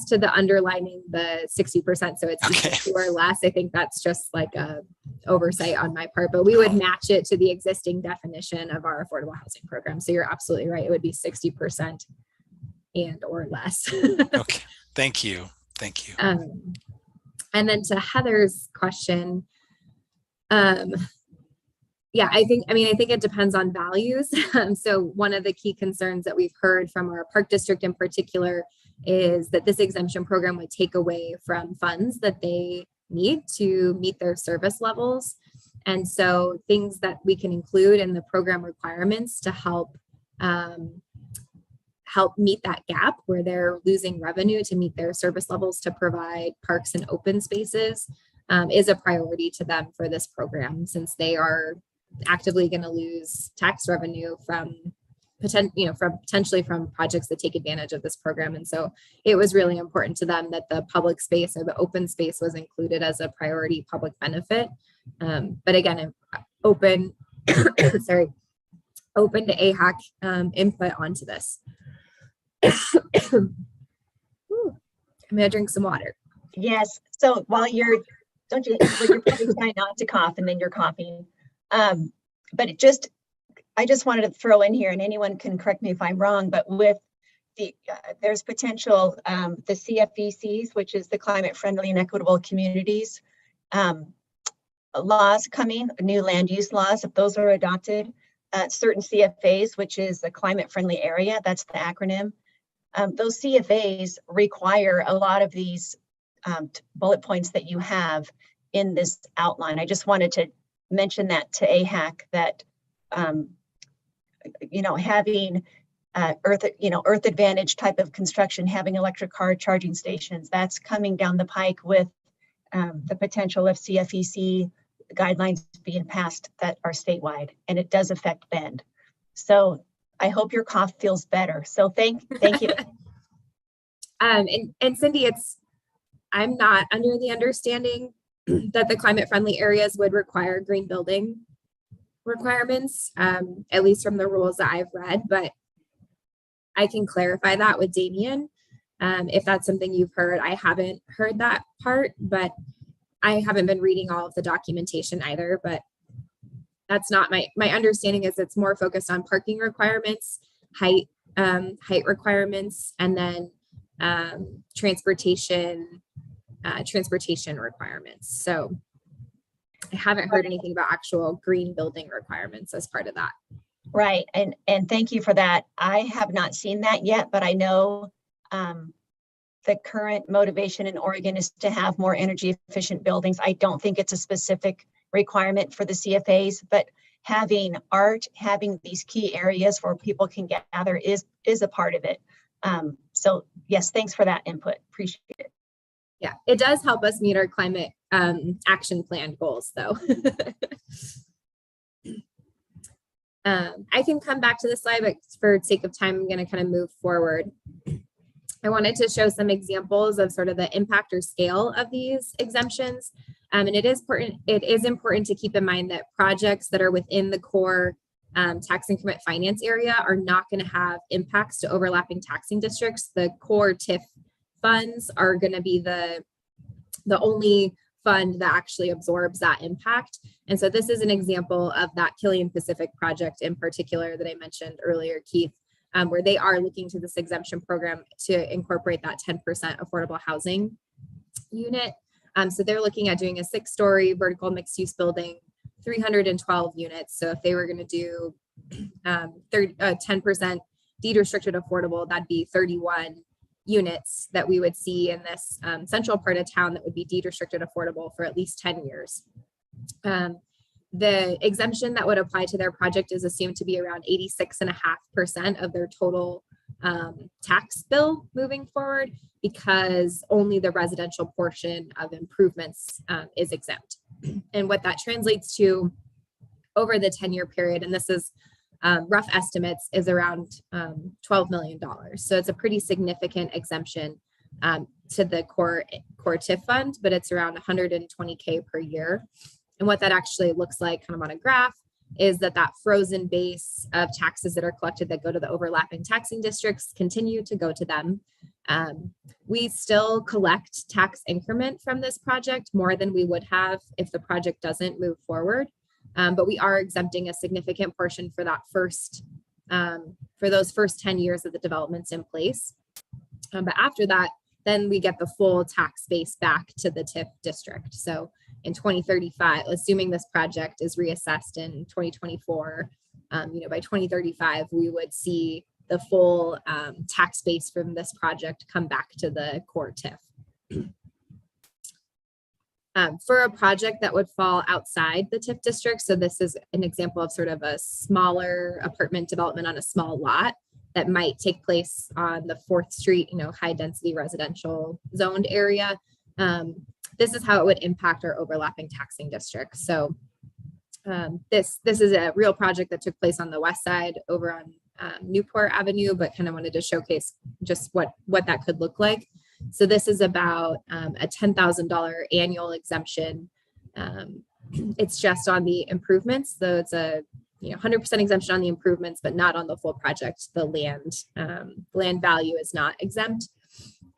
to the underlining the 60%. So it's Okay. 60 or less. I think that's just like a oversight on my part, but we would match it to the existing definition of our affordable housing program. So you're absolutely right. It would be 60% and or less. Okay. Thank you. Thank you. And then to Heather's question, yeah, I think it depends on values. So one of the key concerns that we've heard from our park district in particular is that this exemption program would take away from funds that they need to meet their service levels. And so things that we can include in the program requirements to help meet that gap where they're losing revenue to meet their service levels to provide parks and open spaces is a priority to them for this program, since they are actively going to lose tax revenue from potentially from projects that take advantage of this program. And so it was really important to them that the public space or the open space was included as a priority public benefit. But again, open to AHAC input onto this. I'm gonna drink some water. Yes. So while you're probably trying not to cough and then you're coughing. But I just wanted to throw in here, and anyone can correct me if I'm wrong, but with there's potential, the CFECs, which is the Climate Friendly and Equitable Communities laws coming, new land use laws, if those are adopted, certain CFAs, which is the Climate Friendly Area, that's the acronym. Those CFAs require a lot of these bullet points that you have in this outline. I just wanted to mention that to AHAC, that having earth advantage type of construction, having electric car charging stations, that's coming down the pike with the potential of CFEC guidelines being passed that are statewide, and it does affect Bend. So I hope your cough feels better. So thank you. And Cindy, I'm not under the understanding that the climate friendly areas would require green building requirements, at least from the rules that I've read, but I can clarify that with Damien. If that's something you've heard. I haven't heard that part, but I haven't been reading all of the documentation either, but that's not my understanding. Is it's more focused on parking requirements, height requirements, and then transportation requirements. So I haven't heard anything about actual green building requirements as part of that. Right, and thank you for that. I have not seen that yet, but I know the current motivation in Oregon is to have more energy efficient buildings. I don't think it's a specific requirement for the CFAs, but having art, having these key areas where people can gather is a part of it. So yes, thanks for that input. Appreciate it. Yeah, it does help us meet our climate action plan goals though. I can come back to this slide, but for sake of time, I'm going to kind of move forward. I wanted to show some examples of sort of the impact or scale of these exemptions. And it is important to keep in mind that projects that are within the core tax increment finance area are not going to have impacts to overlapping taxing districts. The core TIF funds are going to be the only fund that actually absorbs that impact. And so this is an example of that Killian Pacific project in particular that I mentioned earlier, Keith, where they are looking to this exemption program to incorporate that 10% affordable housing unit. So they're looking at doing a 6-story vertical mixed use building, 312 units. So if they were going to do 10% deed restricted affordable, that'd be 31 units that we would see in this central part of town that would be deed restricted affordable for at least 10 years. The exemption that would apply to their project is assumed to be around 86.5% of their total tax bill moving forward, because only the residential portion of improvements is exempt. And what that translates to over the 10-year period, and this is rough estimates, is around $12 million. So it's a pretty significant exemption to the core TIF fund, but it's around $120K per year. And what that actually looks like kind of on a graph is that frozen base of taxes that are collected that go to the overlapping taxing districts continue to go to them. We still collect tax increment from this project more than we would have if the project doesn't move forward. But we are exempting a significant portion for that for those first 10 years of the development's in place. But after that, then we get the full tax base back to the TIF district. So in 2035, assuming this project is reassessed in 2024, by 2035, we would see the full tax base from this project come back to the core TIF. For a project that would fall outside the TIF district, so this is an example of sort of a smaller apartment development on a small lot that might take place on the 4th Street, high density residential zoned area. This is how it would impact our overlapping taxing districts. So this is a real project that took place on the west side over on Newport Avenue, but kind of wanted to showcase just what that could look like. So this is about a $10,000 annual exemption. It's just on the improvements, though it's a 100% exemption on the improvements, but not on the full project. The land value is not exempt.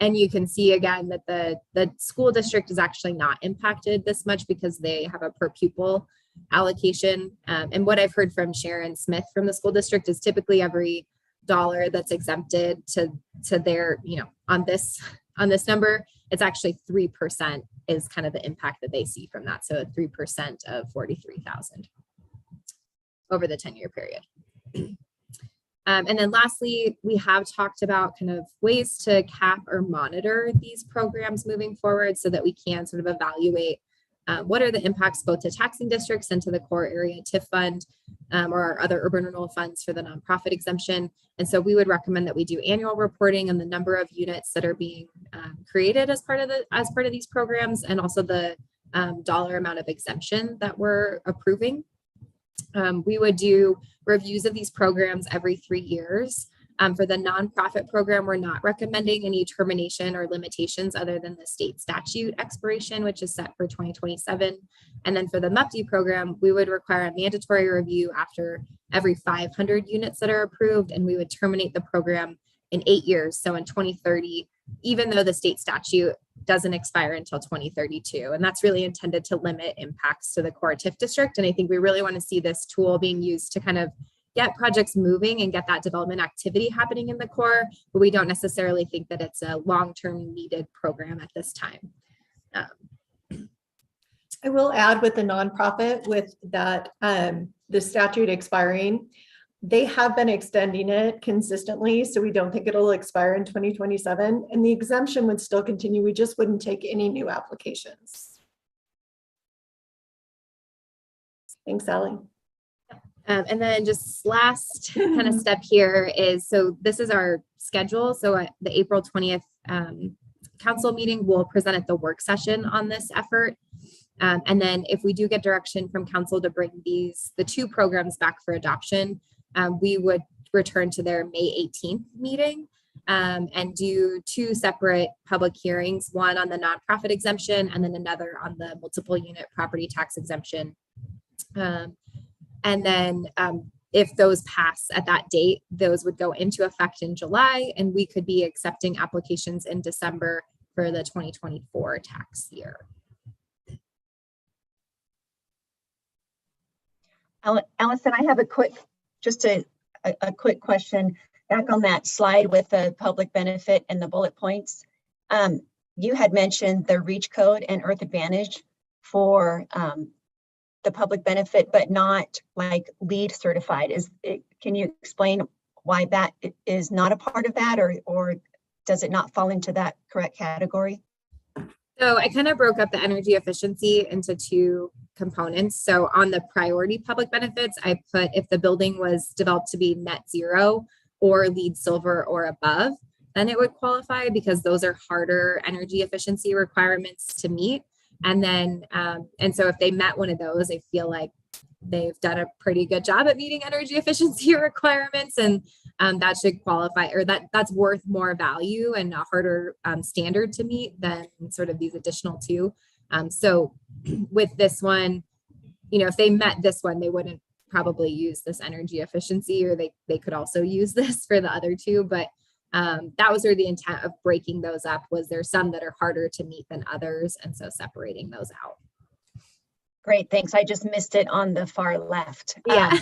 And you can see again that the school district is actually not impacted this much because they have a per pupil allocation. And what I've heard from Sharon Smith from the school district is typically every dollar that's exempted to their, on this number, it's actually 3% is kind of the impact that they see from that. So 3% of 43,000 over the 10-year period. And then lastly, we have talked about kind of ways to cap or monitor these programs moving forward so that we can sort of evaluate what are the impacts both to taxing districts and to the core area TIF fund or our other urban renewal funds for the nonprofit exemption. And so we would recommend that we do annual reporting on the number of units that are being created as part of these programs, and also the dollar amount of exemption that we're approving. We would do reviews of these programs every 3 years. For the nonprofit program, we're not recommending any termination or limitations other than the state statute expiration, which is set for 2027. And then for the MUPD program, we would require a mandatory review after every 500 units that are approved, and we would terminate the program in 8 years. So in 2030, even though the state statute doesn't expire until 2032. And that's really intended to limit impacts to the core TIF district. And I think we really want to see this tool being used to kind of get projects moving and get that development activity happening in the core, but we don't necessarily think that it's a long-term needed program at this time. I will add with the nonprofit, with that the statute expiring, they have been extending it consistently, so we don't think it'll expire in 2027, and the exemption would still continue. We just wouldn't take any new applications. Thanks, Sally. And then just last kind of step here is, so this is our schedule. So at the April 20th council meeting, we'll present at the work session on this effort. And then if we do get direction from council to bring the 2 programs back for adoption, we would return to their May 18th meeting and do 2 separate public hearings, one on the nonprofit exemption and then another on the multiple unit property tax exemption. And then if those pass at that date, those would go into effect in July, and we could be accepting applications in December for the 2024 tax year. Allison, I have a quick question back on that slide with the public benefit and the bullet points. You had mentioned the REACH code and Earth Advantage for the public benefit, but not like LEED certified. Can you explain why that is not a part of that, or does it not fall into that correct category? So I kind of broke up the energy efficiency into two components. So on the priority public benefits, I put if the building was developed to be net zero or LEED silver or above, then it would qualify, because those are harder energy efficiency requirements to meet. And then, and so if they met one of those, I feel like they've done a pretty good job at meeting energy efficiency requirements, and that should qualify, or that's worth more value and a harder standard to meet than sort of these additional two. So with this one, you know, if they met this one, they wouldn't probably use this energy efficiency, or they could also use this for the other two. But that was sort of the intent of breaking those up, was there's some that are harder to meet than others, and so separating those out. Great, thanks. I just missed it on the far left. Yeah.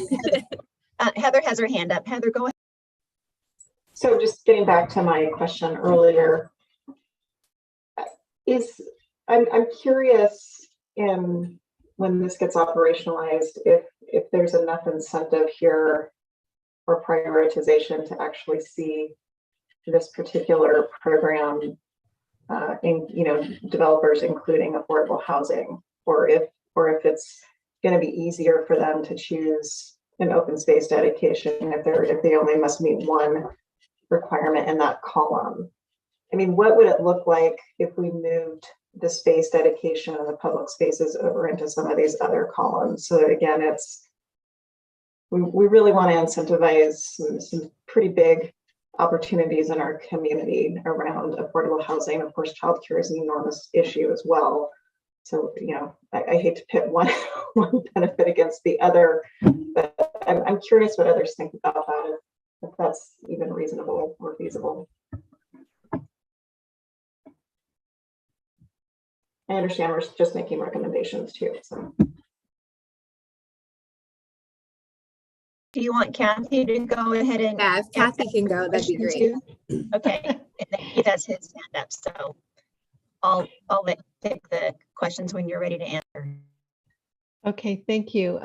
Heather has her hand up. Heather, go ahead. So just getting back to my question earlier, I'm curious when this gets operationalized, if there's enough incentive here or prioritization to actually see this particular program in, you know, developers including affordable housing, or if it's going to be easier for them to choose an open space dedication if they only must meet one requirement in that column. I mean, what would it look like if we moved the space dedication of the public spaces over into some of these other columns? So that, again, we really want to incentivize some pretty big opportunities in our community around affordable housing. Of course, childcare is an enormous issue as well. So, you know, I hate to pit one benefit against the other, but I'm curious what others think about that, if that's even reasonable or feasible. I understand we're just making recommendations too. So. Do you want Kathy to go ahead and? Yeah, if Kathy can go, that'd be great. Too? Okay, and then he has his hand up, so I'll let you pick the questions when you're ready to answer. Okay, thank you.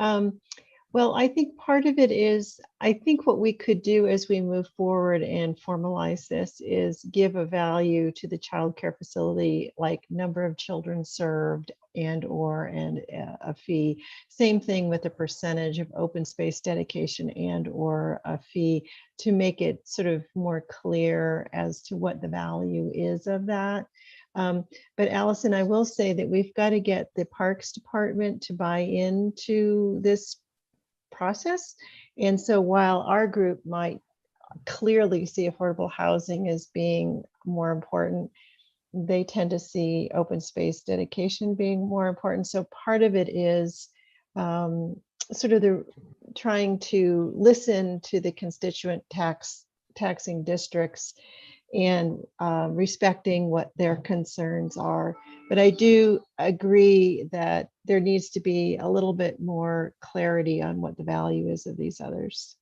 Well, I think part of it is, I think what we could do as we move forward and formalize this is give a value to the child care facility, like number of children served and a fee. Same thing with a percentage of open space dedication and or a fee, to make it sort of more clear as to what the value is of that. But Allison, I will say that we've got to get the Parks Department to buy into this process. And so while our group might clearly see affordable housing as being more important, they tend to see open space dedication being more important. So part of it is sort of the trying to listen to the constituent taxing districts and respecting what their concerns are. But I do agree that there needs to be a little bit more clarity on what the value is of these others.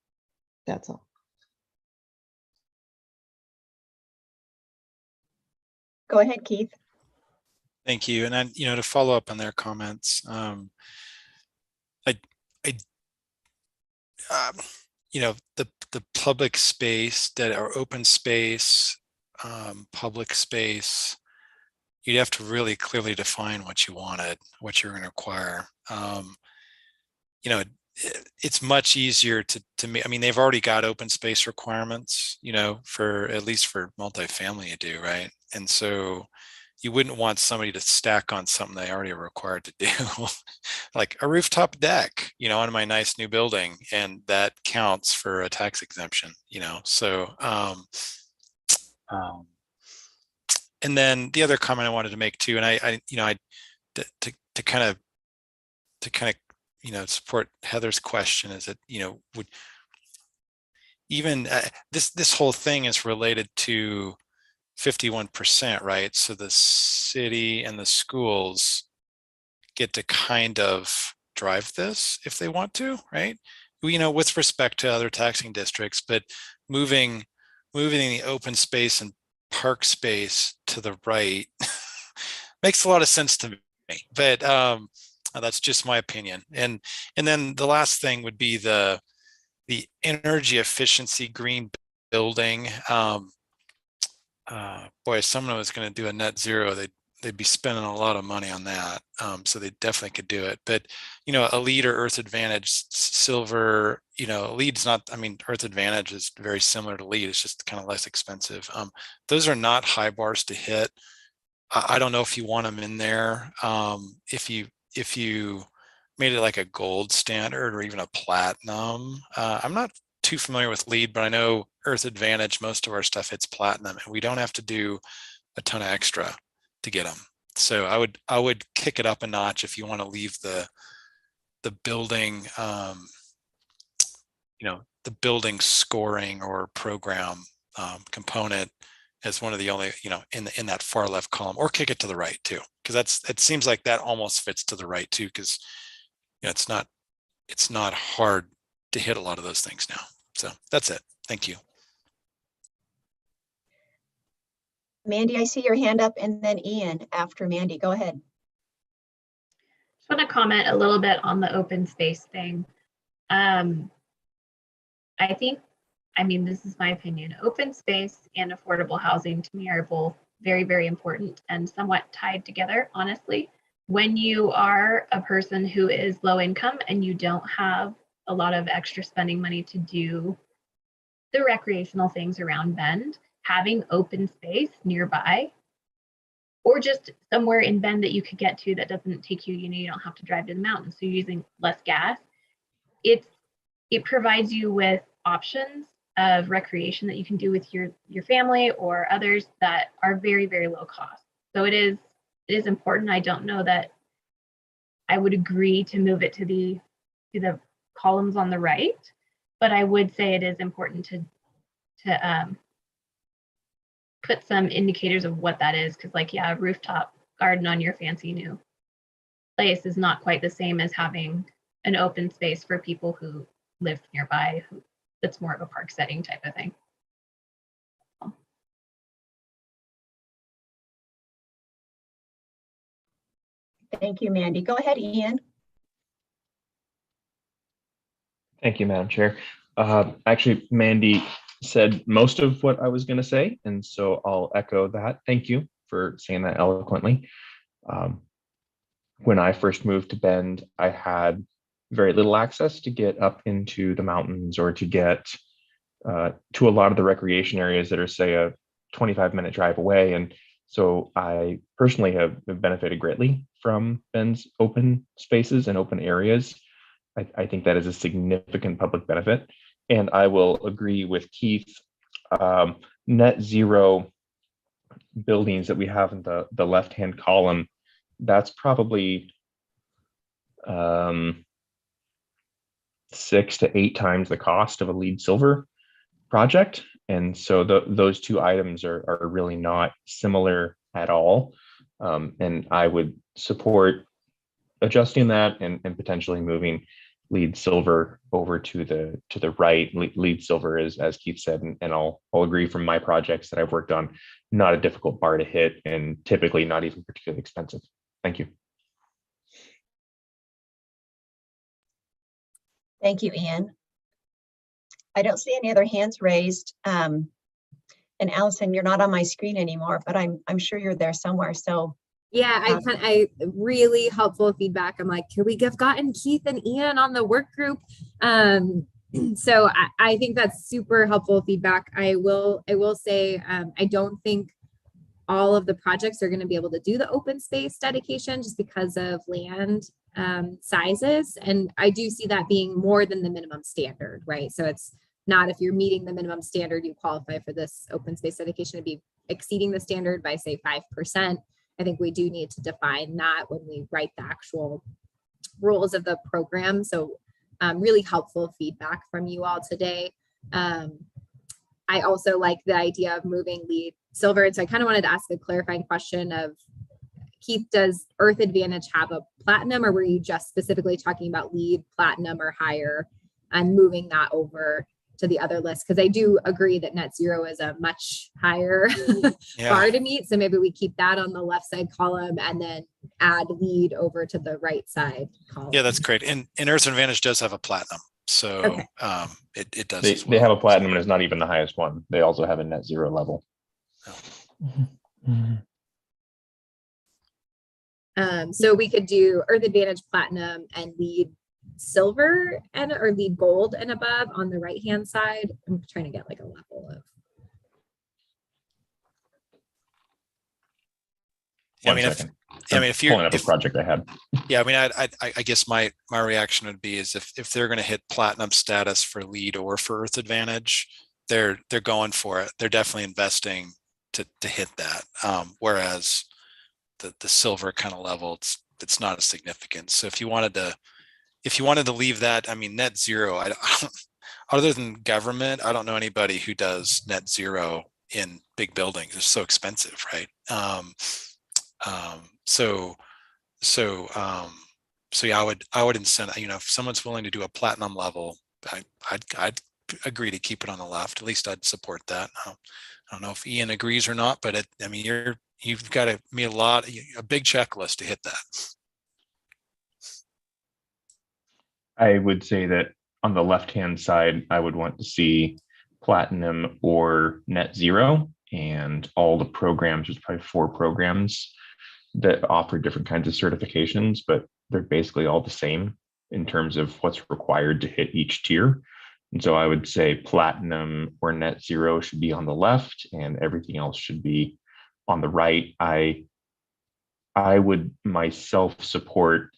That's all. Go ahead, Keith. Thank you. And then, you know, to follow up on their comments, you know, the public space that are open space, public space, you'd have to really clearly define what you wanted, what you're going to require. You know, it's much easier to me. I mean, they've already got open space requirements, you know, for at least for multifamily you do, right? And so you wouldn't want somebody to stack on something they already are required to do, like a rooftop deck, you know, on my nice new building, and that counts for a tax exemption, you know. So and then the other comment I wanted to make too, and I you know, to kind of support Heather's question is that, would even this whole thing is related to 51%, right? So the city and the schools get to kind of drive this if they want to, right? With respect to other taxing districts, but moving the open space and park space to the right makes a lot of sense to me. But that's just my opinion. And then the last thing would be the energy efficiency green building. Boy, if someone was going to do a net zero, they'd be spending a lot of money on that. So they definitely could do it. But, a LEED or Earth Advantage silver, LEED's not, Earth Advantage is very similar to LEED. It's just kind of less expensive. Those are not high bars to hit. I don't know if you want them in there. If you made it like a gold standard or even a platinum, I'm not too familiar with LEED, but I know Earth Advantage, most of our stuff hits platinum, and we don't have to do a ton of extra to get them. So I would kick it up a notch if you want to leave the building, the building scoring or program component as one of the only, in that far left column, or kick it to the right too, because it seems like that almost fits to the right too, because it's not hard to hit a lot of those things now. So that's it. Thank you. Mandy, I see your hand up, and then Ian after Mandy. Go ahead. Just want to comment a little bit on the open space thing. I think, this is my opinion, open space and affordable housing to me are both very, very important and somewhat tied together, honestly. When you are a person who is low income and you don't have a lot of extra spending money to do the recreational things around Bend, having open space nearby, or just somewhere in Bend that you could get to that doesn't take you, you don't have to drive to the mountains, so you're using less gas. It provides you with options of recreation that you can do with your family or others that are very, very low cost. So it is important. I don't know that I would agree to move it to the columns on the right, but I would say it is important to put some indicators of what that is, because a rooftop garden on your fancy new place is not quite the same as having an open space for people who live nearby, that's more of a park setting type of thing. Thank you, Mandy. Go ahead, Ian. Thank you, Madam Chair. Actually, Mandy said most of what I was going to say, and so I'll echo that. Thank you for saying that eloquently. When I first moved to Bend, I had very little access to get up into the mountains or to get to a lot of the recreation areas that are, say, a 25-minute drive away. And so I personally have benefited greatly from Bend's open spaces and open areas. I think that is a significant public benefit. And I will agree with Keith, net zero buildings that we have in the left-hand column, that's probably 6 to 8 times the cost of a LEED silver project. And so those two items are really not similar at all. And I would support adjusting that and potentially moving LEED silver over to the right. LEED silver is, as Keith said, and I'll agree from my projects that I've worked on, not a difficult bar to hit and typically not even particularly expensive. Thank you. Thank you, Ian. I don't see any other hands raised. And Allison, you're not on my screen anymore, but I'm sure you're there somewhere. So yeah, I really helpful feedback. I'm like, could we have gotten Keith and Ian on the work group? So I think that's super helpful feedback. I will say I don't think all of the projects are going to be able to do the open space dedication just because of land sizes. And I do see that being more than the minimum standard, right? So it's not, if you're meeting the minimum standard, you qualify for this open space dedication, to be exceeding the standard by, say, 5%. I think we do need to define that when we write the actual rules of the program. So really helpful feedback from you all today. I also like the idea of moving LEED silver. And so I kind of wanted to ask a clarifying question of, Keith, does Earth Advantage have a platinum, or were you just specifically talking about LEED, platinum, or higher, and moving that over to the other list? Because I do agree that net zero is a much higher bar to meet. So maybe we keep that on the left side column and then add LEED over to the right side column. Yeah, that's great. And Earth Advantage does have a platinum. So Okay. it does They, as well. they have a platinum and it's not even the highest one. They also have a net zero level. So we could do Earth Advantage platinum and LEED silver and or LEED gold and above on the right hand side. I'm trying to get like a level of. Yeah, I mean, if you're pulling up a project I had. Yeah, I mean, I guess my reaction would be is if they're going to hit platinum status for LEED or for Earth Advantage, they're going for it. They're definitely investing to hit that. Whereas the silver kind of level, it's not as significant. So if you wanted to leave that, I mean, net zero, I don't, other than government, I don't know anybody who does net zero in big buildings. It's so expensive, right? So yeah, I would incent, if someone's willing to do a platinum level, I'd agree to keep it on the left. At least I'd support that. I don't know if Ian agrees or not, but I mean, you've got to meet a big checklist to hit that. I would say that on the left-hand side, I would want to see platinum or net zero, and all the programs, there's probably 4 programs that offer different kinds of certifications, but they're basically all the same in terms of what's required to hit each tier. And so I would say platinum or net zero should be on the left and everything else should be on the right. I would myself support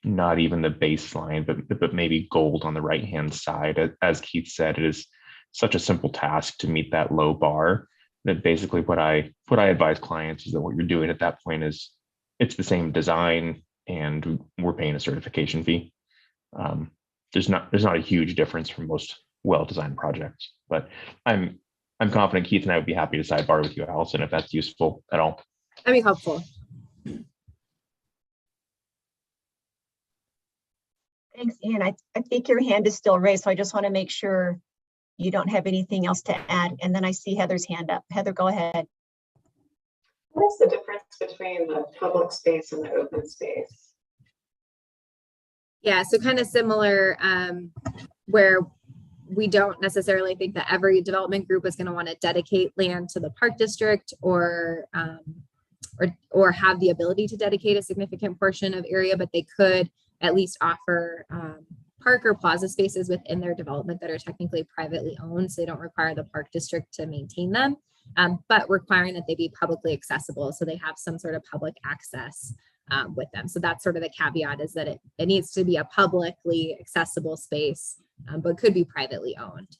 not even the baseline, but maybe gold on the right-hand side. As Keith said, it is such a simple task to meet that low bar that basically what I advise clients is that what you're doing at that point is it's the same design and we're paying a certification fee. There's not a huge difference from most well-designed projects, but I'm confident Keith and I would be happy to sidebar with you, Allison, if that's useful at all. That'd be helpful. Thanks, Ian. I think your hand is still raised, so I just want to make sure you don't have anything else to add. And then I see Heather's hand up. Heather, go ahead. What is the difference between the public space and the open space? Yeah, so kind of similar, where we don't necessarily think that every development group is going to want to dedicate land to the park district or have the ability to dedicate a significant portion of area, but they could at least offer park or plaza spaces within their development that are technically privately owned, so they don't require the park district to maintain them, but requiring that they be publicly accessible, so they have some sort of public access with them. So that's sort of the caveat, is that it needs to be a publicly accessible space, but could be privately owned.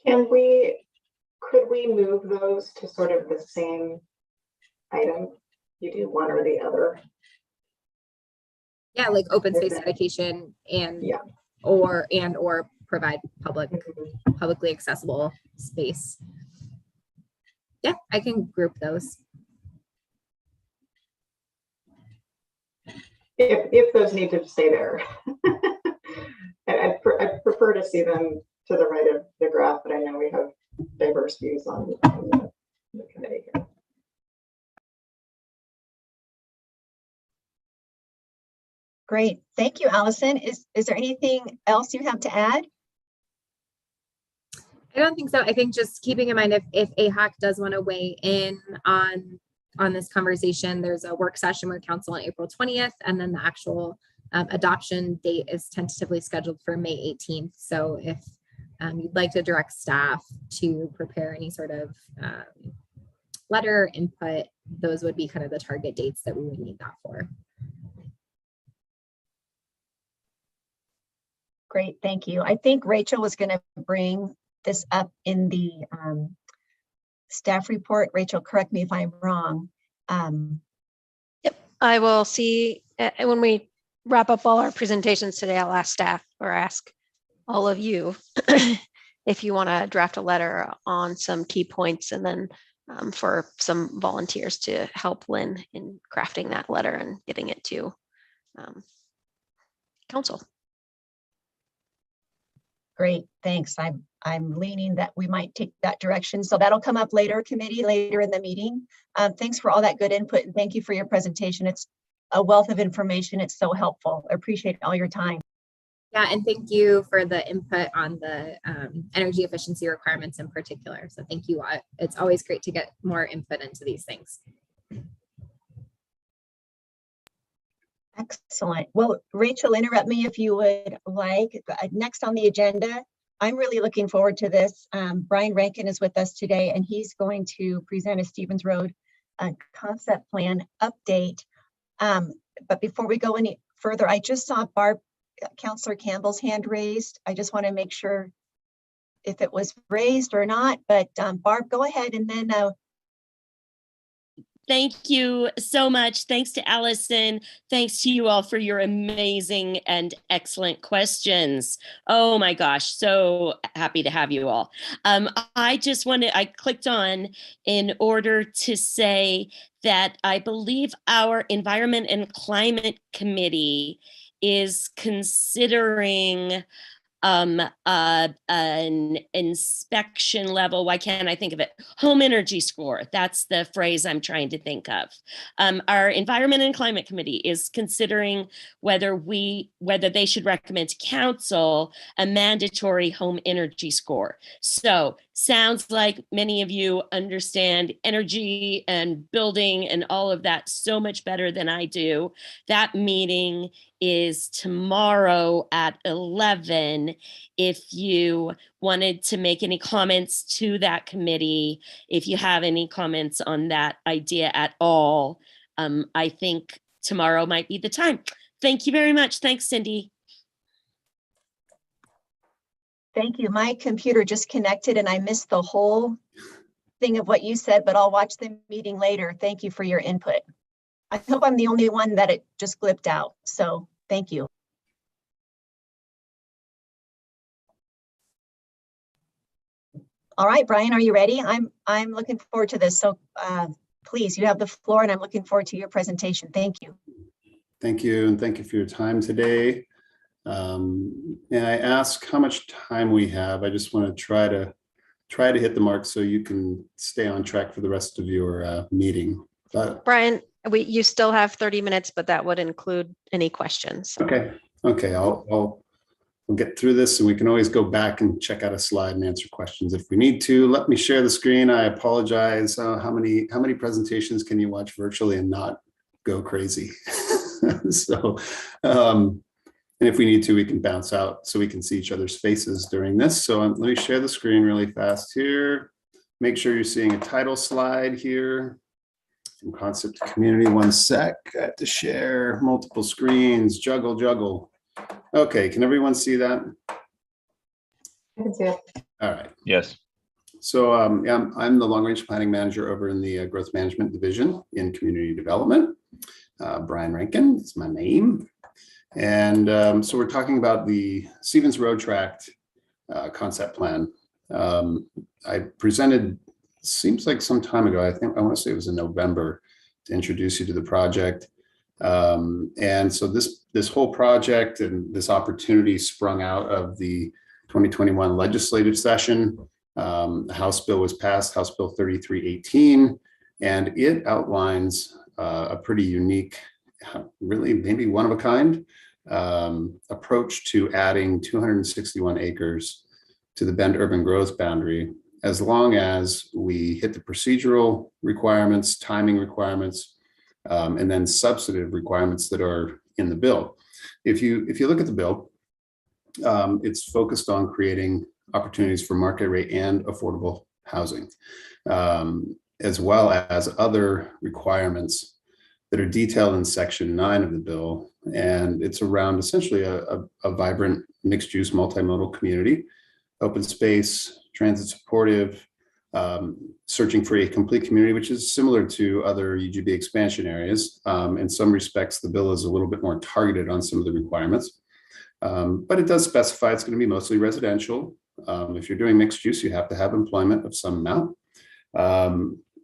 Could we move those to sort of the same item? You do one or the other. Yeah, like open space dedication and or provide publicly accessible space. Yeah, I can group those. If those need to stay there. I prefer to see them to the right of the graph, but I know we have diverse views on the committee here. Great. Thank you, Allison. Is there anything else you have to add? I don't think so. I think just keeping in mind if AHAC does want to weigh in on this conversation, there's a work session with council on April 20th, and then the actual adoption date is tentatively scheduled for May 18th. So if you'd like to direct staff to prepare any sort of letter input, those would be kind of the target dates that we would need that for. Great, thank you. I think Rachel was going to bring this up in the staff report. Rachel, correct me if I'm wrong. Yep, I will see when we wrap up all our presentations today. I'll ask staff or ask all of you if you want to draft a letter on some key points, and then for some volunteers to help Lynn in crafting that letter and getting it to council. Great, thanks. I'm leaning that we might take that direction. So that'll come up later, committee, later in the meeting. Thanks for all that good input, and thank you for your presentation. It's a wealth of information. It's so helpful. I appreciate all your time. Yeah, and thank you for the input on the energy efficiency requirements in particular. So thank you. It's always great to get more input into these things. Excellent. Well, Rachel, interrupt me if you would like. Next on the agenda, I'm really looking forward to this. Brian Rankin is with us today, and he's going to present a Stevens Road concept plan update. But before we go any further, I just saw Councillor Campbell's hand raised. I just want to make sure if it was raised or not, but Barb, go ahead, and then Thank you so much. Thanks to Allison. Thanks to you all for your amazing and excellent questions. Oh my gosh, so happy to have you all. I clicked on in order to say that I believe our Environment and Climate Committee is considering an inspection level. Why can't I think of it? Home energy score. That's the phrase I'm trying to think of. Our Environment and Climate Committee is considering whether they should recommend to council a mandatory home energy score. So sounds like many of you understand energy and building and all of that so much better than I do. That meeting is tomorrow at 11. If you wanted to make any comments to that committee, if you have any comments on that idea at all, I think tomorrow might be the time. Thank you very much. Thanks, Cindy. thank you. My computer just connected and I missed the whole thing of what you said, but I'll watch the meeting later. Thank you for your input. I hope I'm the only one that it just blipped out. So thank you. All right, Brian, are you ready? I'm looking forward to this. So please, you have the floor and I'm looking forward to your presentation. Thank you. Thank you, and thank you for your time today. And I ask how much time we have. I just want to try to hit the mark so you can stay on track for the rest of your meeting. Brian, you still have 30 minutes, but that would include any questions. Okay, we'll get through this, and we can always go back and check out a slide and answer questions if we need to. Let me share the screen. I apologize. How many presentations can you watch virtually and not go crazy? So, and if we need to, we can bounce out so we can see each other's faces during this. So let me share the screen really fast here. Make sure you're seeing a title slide here. From concept to community, 1 sec. I have to share multiple screens, juggle. Okay, can everyone see that? I can see it. All right. Yes. So I'm the long range planning manager over in the growth management division in community development. Brian Rankin is my name. And so we're talking about the Stevens Road Tract concept plan. I presented, seems like some time ago, I want to say it was in November, to introduce you to the project. And so this whole project and this opportunity sprung out of the 2021 legislative session. The House bill was passed, House Bill 3318, and it outlines a pretty unique, really maybe one of a kind approach to adding 261 acres to the Bend urban growth boundary, as long as we hit the procedural requirements, timing requirements, and then substantive requirements that are in the bill. If you look at the bill, it's focused on creating opportunities for market rate and affordable housing, as well as other requirements that are detailed in Section 9 of the bill. And it's around essentially a vibrant mixed-use multimodal community, open space, transit supportive, searching for a complete community, which is similar to other Ugb expansion areas. In some respects, the bill is a little bit more targeted on some of the requirements, but it does specify it's going to be mostly residential. If you're doing mixed use, you have to have employment of some amount.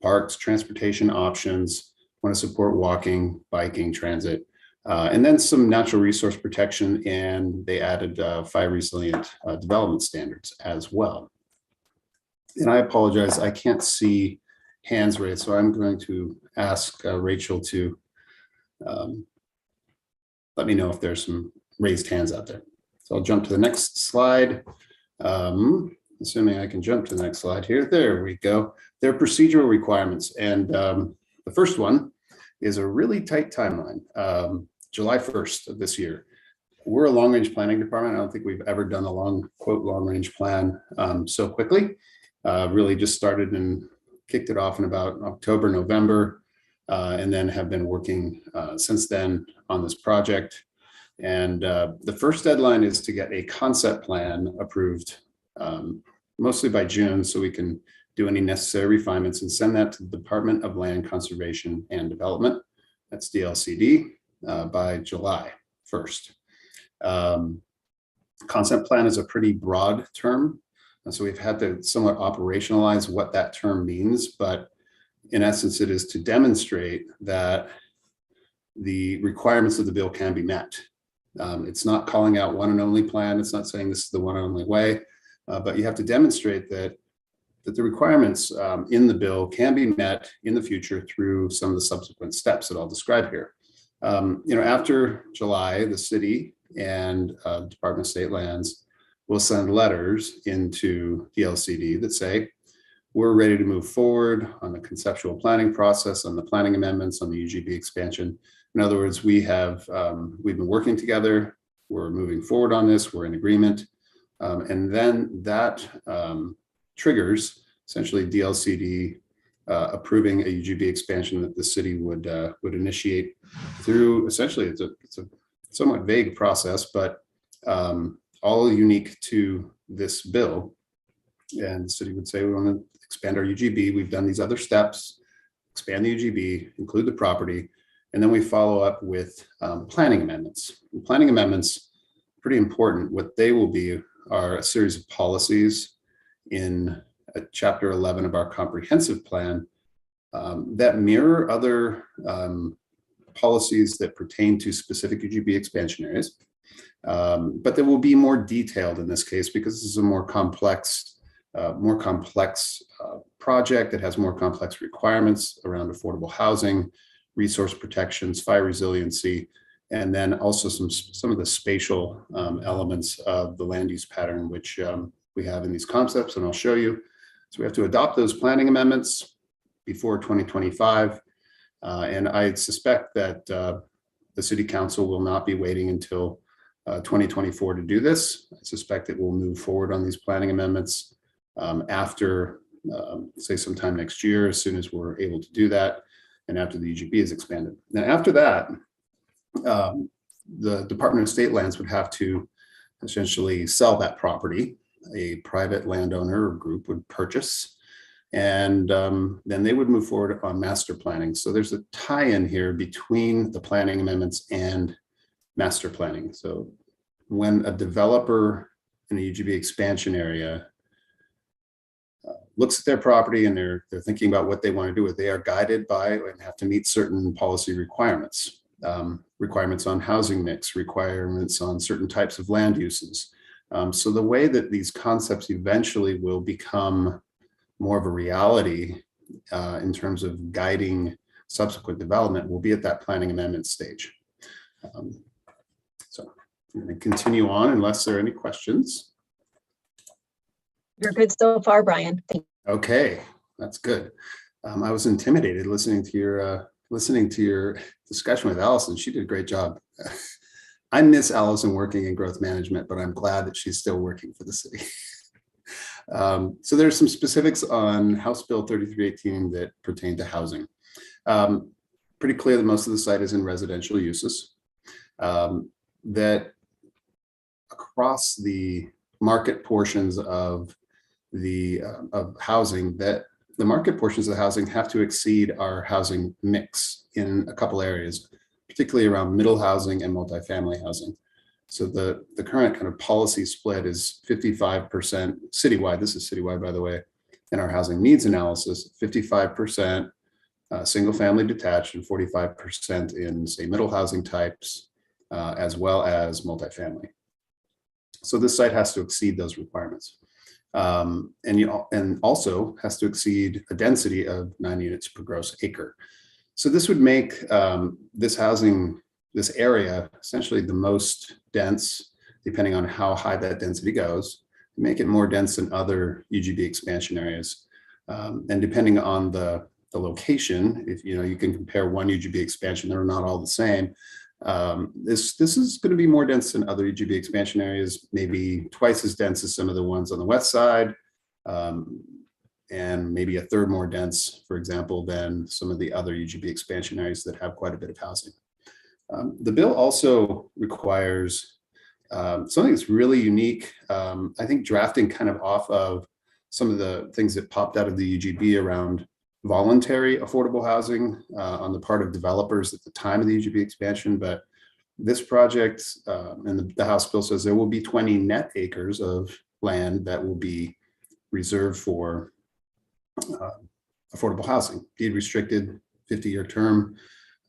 Parks, transportation options, want to support walking, biking, transit, and then some natural resource protection, and they added fire resilient development standards as well. And I apologize, I can't see hands raised, so I'm going to ask Rachel to let me know if there's some raised hands out there. So I'll jump to the next slide. Assuming I can jump to the next slide here. There we go. There are procedural requirements. And the first one is a really tight timeline, July 1st of this year. We're a long range planning department. I don't think we've ever done a long range plan so quickly. Really just started and kicked it off in about October, November, and then have been working since then on this project. And the first deadline is to get a concept plan approved, mostly by June, so we can do any necessary refinements and send that to the Department of Land Conservation and Development, that's DLCD, by July 1st. Concept plan is a pretty broad term, and so we've had to somewhat operationalize what that term means, but in essence, it is to demonstrate that the requirements of the bill can be met. It's not calling out one and only plan. It's not saying this is the one and only way, but you have to demonstrate that the requirements in the bill can be met in the future through some of the subsequent steps that I'll describe here. After July, the city and Department of State Lands will send letters into DLCD that say, we're ready to move forward on the conceptual planning process, on the planning amendments, on the Ugb expansion. In other words, we've been working together, we're moving forward on this, we're in agreement. And then that triggers essentially DLCD approving a Ugb expansion that the city would initiate through, essentially it's a somewhat vague process, but all unique to this bill. And the city would say, we want to expand our Ugb, we've done these other steps, expand the Ugb, include the property, and then we follow up with planning amendments. And planning amendments, pretty important. What they will be are a series of policies in Chapter 11 of our comprehensive plan that mirror other policies that pertain to specific Ugb expansion areas. But they will be more detailed in this case because this is a more complex project that has more complex requirements around affordable housing, resource protections, fire resiliency, and then also some of the spatial elements of the land use pattern, which we have in these concepts, and I'll show you. So we have to adopt those planning amendments before 2025. And I suspect that the city council will not be waiting until 2024 to do this. I suspect it will move forward on these planning amendments after, say, sometime next year, as soon as we're able to do that, and after the Ugb is expanded. Now, after that, the Department of State Lands would have to essentially sell that property. A private landowner or group would purchase, and then they would move forward on master planning. So there's a tie-in here between the planning amendments and master planning. So when a developer in a Ugb expansion area looks at their property and they're thinking about what they want to do with it, they are guided by and have to meet certain policy requirements, requirements on housing mix, requirements on certain types of land uses. So the way that these concepts eventually will become more of a reality in terms of guiding subsequent development will be at that planning amendment stage. So I'm going to continue on unless there are any questions. You're good so far, Brian. Thank you. Okay, that's good. I was intimidated listening to your discussion with Allison. She did a great job. I miss Allison working in growth management, but I'm glad that she's still working for the city. So there's some specifics on House Bill 3318 that pertain to housing. Pretty clear that most of the site is in residential uses. That across the market portions of of housing, that the market portions of the housing have to exceed our housing mix in a couple areas, particularly around middle housing and multifamily housing. So the current kind of policy split is 55% citywide. This is citywide, by the way, in our housing needs analysis, 55% single family detached and 45% in, say, middle housing types, as well as multifamily. So this site has to exceed those requirements. And also has to exceed a density of 9 units per gross acre. So this would make this area essentially the most dense, depending on how high that density goes, make it more dense than other Ugb expansion areas. And depending on the location, if you can compare one Ugb expansion, they're not all the same. This is going to be more dense than other Ugb expansion areas, maybe twice as dense as some of the ones on the west side, and maybe a third more dense, for example, than some of the other Ugb expansion areas that have quite a bit of housing. The bill also requires something that's really unique. I think drafting kind of off of some of the things that popped out of the Ugb around voluntary affordable housing on the part of developers at the time of the Ugb expansion. But this project and the House bill says there will be 20 net acres of land that will be reserved for affordable housing, deed restricted, 50-year term.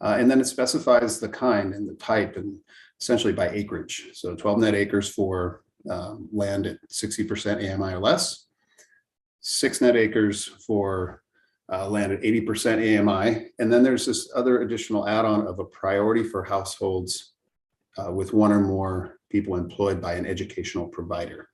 And then it specifies the kind and the type and essentially by acreage. So 12 net acres for land at 60% AMI or less, 6 net acres for land at 80% AMI. And then there's this other additional add-on of a priority for households with 1 or more people employed by an educational provider.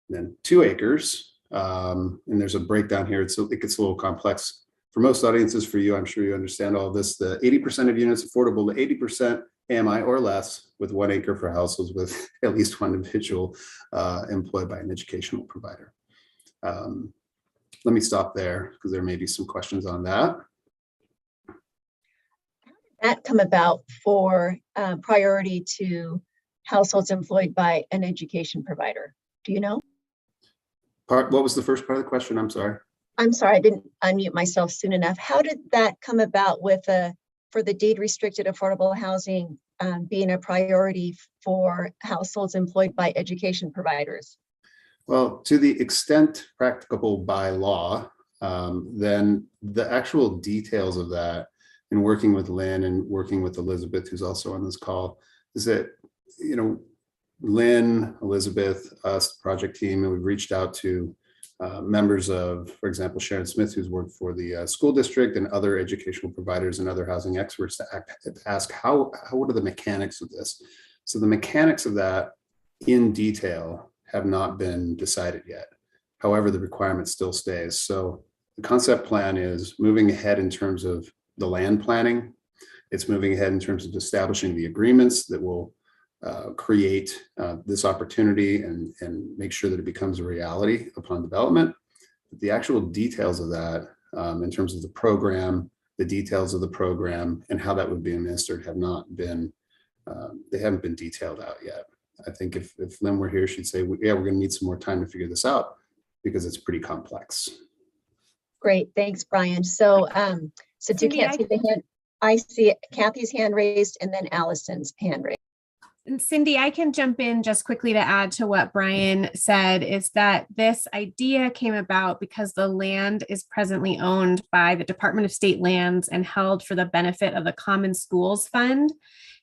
And then 2 acres, and there's a breakdown here. It gets a little complex. For most audiences, for you, I'm sure you understand all of this. The 80% of units affordable to 80% AMI or less, with 1 acre for households with at least 1 individual employed by an educational provider. Let me stop there because there may be some questions on that. That come about for priority to households employed by an education provider? Do you know? What was the first part of the question? I'm sorry. I'm sorry, I didn't unmute myself soon enough. How did that come about with for the deed restricted affordable housing being a priority for households employed by education providers? Well, to the extent practicable by law, then the actual details of that, in working with Lynn and working with Elizabeth, who's also on this call, is that, Lynn, Elizabeth, us, the project team, and we've reached out to members of, for example, Sharon Smith, who's worked for the school district, and other educational providers and other housing experts to ask what are the mechanics of this? So the mechanics of that in detail have not been decided yet. However, the requirement still stays. So the concept plan is moving ahead in terms of the land planning. It's moving ahead in terms of establishing the agreements that will create this opportunity and make sure that it becomes a reality upon development. But the actual details of that, in terms of the program, the details of the program, and how that would be administered have not been, they haven't been detailed out yet. I think if Lynn were here, she'd say, yeah, we're going to need some more time to figure this out because it's pretty complex. Great, thanks, Brian. So, since you can't see the hand, I see Kathy's hand raised and then Allison's hand raised. And Cindy, I can jump in just quickly to add to what Brian said, is that this idea came about because the land is presently owned by the Department of State Lands and held for the benefit of the Common Schools Fund.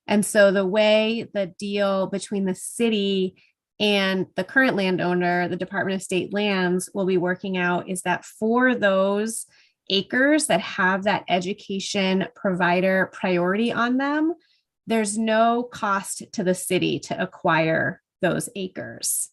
And so the way the deal between the city and the current landowner, the Department of State Lands, will be working out is that for those acres that have that education provider priority on them, there's no cost to the city to acquire those acres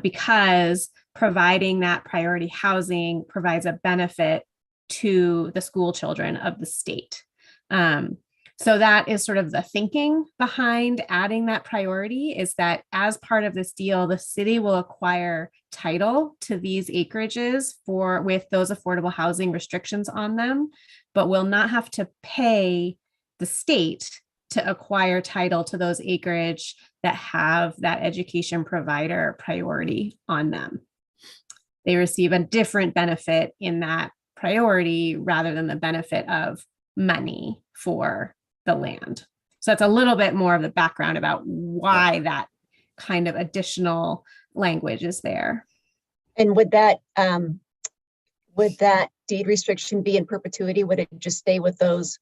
because providing that priority housing provides a benefit to the school children of the state. So that is sort of the thinking behind adding that priority, is that as part of this deal, the city will acquire title to these acreages with those affordable housing restrictions on them, but will not have to pay the state to acquire title to those acreage that have that education provider priority on them. they receive a different benefit in that priority rather than the benefit of money for the land. So that's a little bit more of the background about why that kind of additional language is there. And would that deed restriction be in perpetuity? Would it just stay with those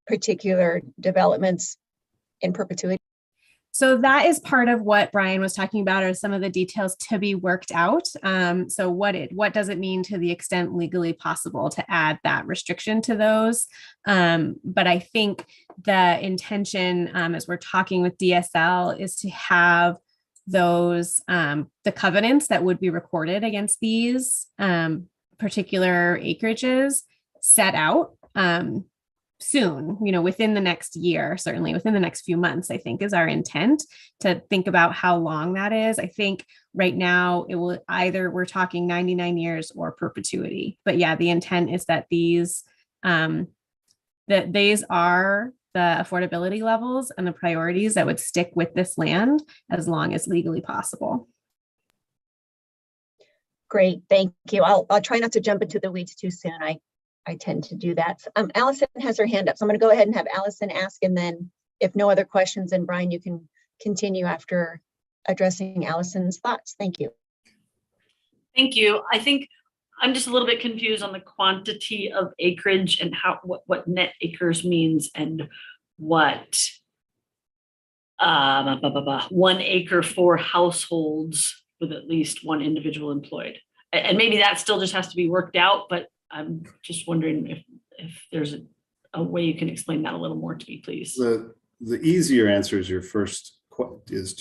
particular developments in perpetuity? So that is part of what Brian was talking about, are some of the details to be worked out. So what does it mean to the extent legally possible to add that restriction to those? But I think the intention, as we're talking with DSL, is to have those the covenants that would be recorded against these particular acreages set out soon, within the next year, certainly within the next few months, I think is our intent to think about how long that is. I think right now it will either, we're talking 99 years or perpetuity, but yeah, the intent is that these are the affordability levels and the priorities that would stick with this land as long as legally possible. Great, thank you. I'll try not to jump into the weeds too soon. I tend to do that. Allison has her hand up, so I'm going to go ahead and have Allison ask, and then if no other questions, then Brian, you can continue after addressing Allison's thoughts. Thank you. Thank you. I think I'm just a little bit confused on the quantity of acreage and what net acres means and what 1 acre for households with at least one individual employed. And maybe that still just has to be worked out, but I'm just wondering if there's a way you can explain that a little more to me, please. The easier answer is to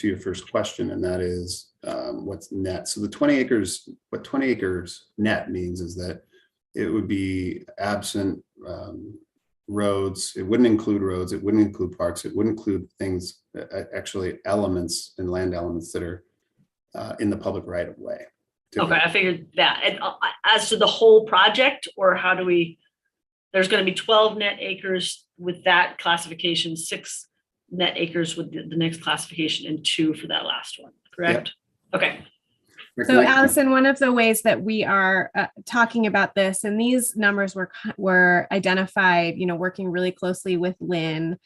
your first question, and that is what's net. So the 20 acres, what 20 acres net means is that it would be absent roads. It wouldn't include roads. It wouldn't include parks. It wouldn't include things, actually elements and land elements that are in the public right of way. Okay, I figured that. And as to the whole project, or how do we, there's going to be 12 net acres with that classification, 6 net acres with the next classification, and 2 for that last one, correct? Yep. Okay. So Allison, one of the ways that we are talking about this, and these numbers were identified, working really closely with Lynn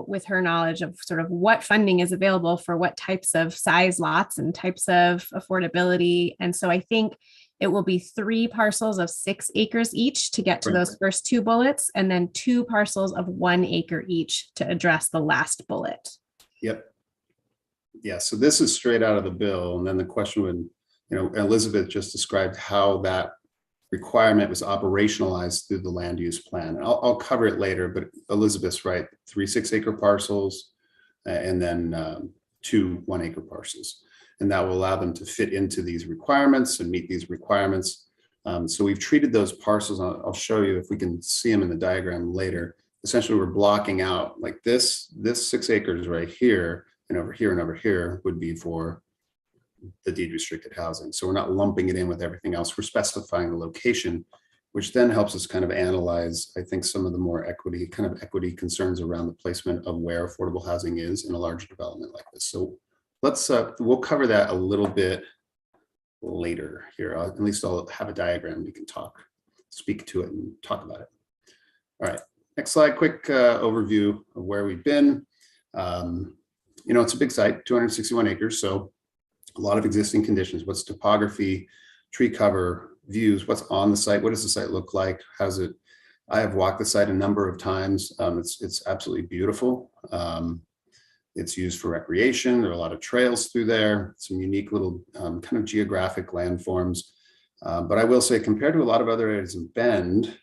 with her knowledge of sort of what funding is available for what types of size lots and types of affordability. And so I think it will be 3 parcels of 6 acres each to get to those first 2 bullets, and then 2 parcels of 1 acre each to address the last bullet. Yep. Yeah, so this is straight out of the bill. And then the question would, Elizabeth just described how that requirement was operationalized through the land use plan. And I'll cover it later, but Elizabeth's right, 3 6-acre parcels and then 2 1-acre parcels. And that will allow them to fit into these requirements and meet these requirements. So we've treated those parcels, I'll show you if we can see them in the diagram later. Essentially, we're blocking out like this 6 acres right here, and over here would be for the deed restricted housing. So we're not lumping it in with everything else. We're specifying the location, which then helps us kind of analyze, I think, some of the more equity concerns around the placement of where affordable housing is in a large development like this. So let's, we'll cover that a little bit later here. At least I'll have a diagram we can speak to it and talk about it. All right, next slide, quick overview of where we've been. It's a big site, 261 acres. So a lot of existing conditions. What's topography, tree cover, views, what's on the site, what does the site look like, how's it? I have walked the site a number of times. It's absolutely beautiful. It's used for recreation. There are a lot of trails through there, some unique little kind of geographic landforms. But I will say, compared to a lot of other areas in Bend,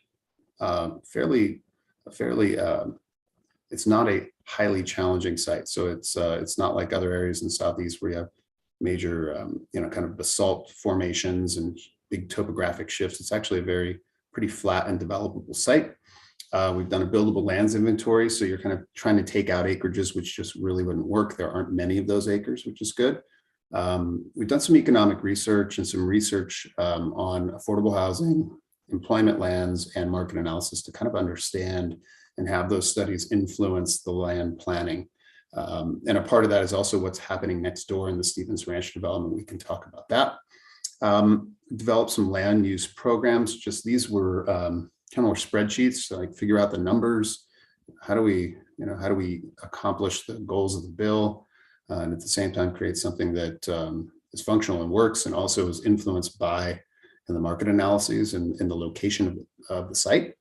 it's not a highly challenging site. So it's not like other areas in the Southeast where you have major, kind of basalt formations and big topographic shifts. It's actually a pretty flat and developable site. We've done a buildable lands inventory. So you're kind of trying to take out acreages, which just really wouldn't work. There aren't many of those acres, which is good. We've done some economic research and some research on affordable housing, employment lands, and market analysis to kind of understand and have those studies influence the land planning. And a part of that is also what's happening next door in the Stevens Ranch development. We can talk about that. Developed some land use programs. Just these were kind of more spreadsheets, so like figure out the numbers. How do we accomplish the goals of the bill, and at the same time create something that is functional and works, and also is influenced by the market analyses and the location of the site.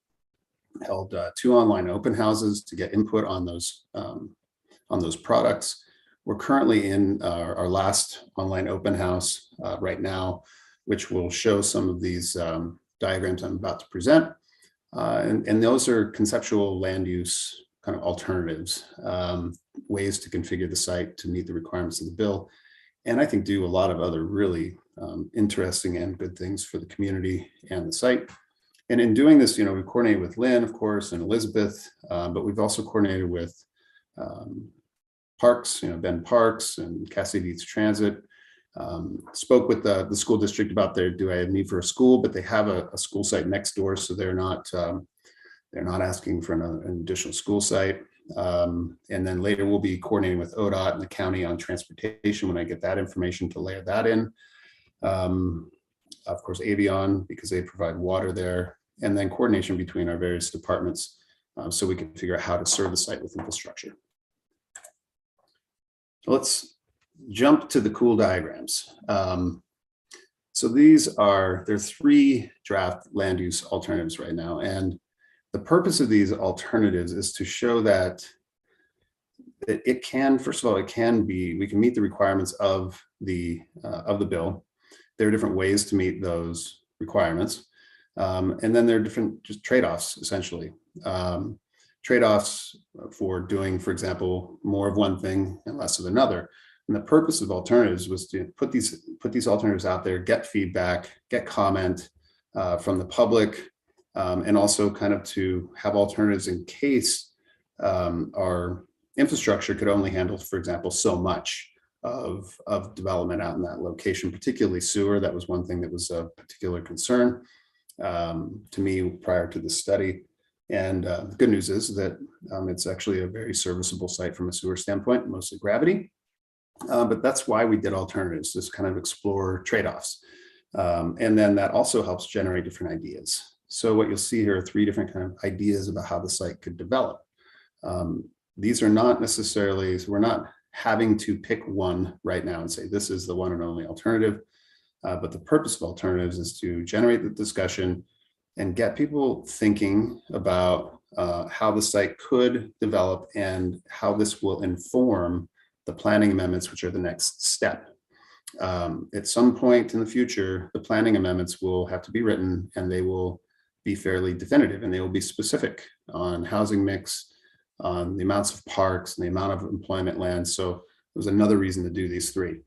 Held 2 online open houses to get input on those products. We're currently in our last online open house right now, which will show some of these diagrams I'm about to present. And those are conceptual land use kind of alternatives, ways to configure the site to meet the requirements of the bill. And I think do a lot of other really interesting and good things for the community and the site. And in doing this, we coordinated with Lynn, of course, and Elizabeth, but we've also coordinated with Parks, Ben Parks and Cascade Eats Transit. Spoke with the school district about do I have need for a school, but they have a school site next door, so they're not asking for an additional school site. And then later we'll be coordinating with ODOT and the county on transportation when I get that information to layer that in. Of course, Avion, because they provide water there, and then coordination between our various departments so we can figure out how to serve the site with infrastructure. So let's jump to the cool diagrams. So there are 3 draft land use alternatives right now. And the purpose of these alternatives is to show that it can, first of all, we can meet the requirements of the bill. There are different ways to meet those requirements. And then there are different just trade-offs, essentially. Trade-offs for doing, for example, more of one thing and less of another. And the purpose of alternatives was to put these alternatives out there, get feedback, get comment from the public, and also kind of to have alternatives in case our infrastructure could only handle, for example, so much of development out in that location, particularly sewer. That was one thing that was a particular concern to me prior to this study. And the good news is that it's actually a very serviceable site from a sewer standpoint, mostly gravity. But that's why we did alternatives, just kind of explore trade-offs. And then that also helps generate different ideas. So what you'll see here are 3 different kind of ideas about how the site could develop. These are not necessarily, so we're not having to pick one right now and say, this is the one and only alternative. But the purpose of alternatives is to generate the discussion and get people thinking about how the site could develop and how this will inform the planning amendments, which are the next step. At some point in the future, the planning amendments will have to be written and they will be fairly definitive and they will be specific on housing mix, on the amounts of parks and the amount of employment land. So there's another reason to do these 3.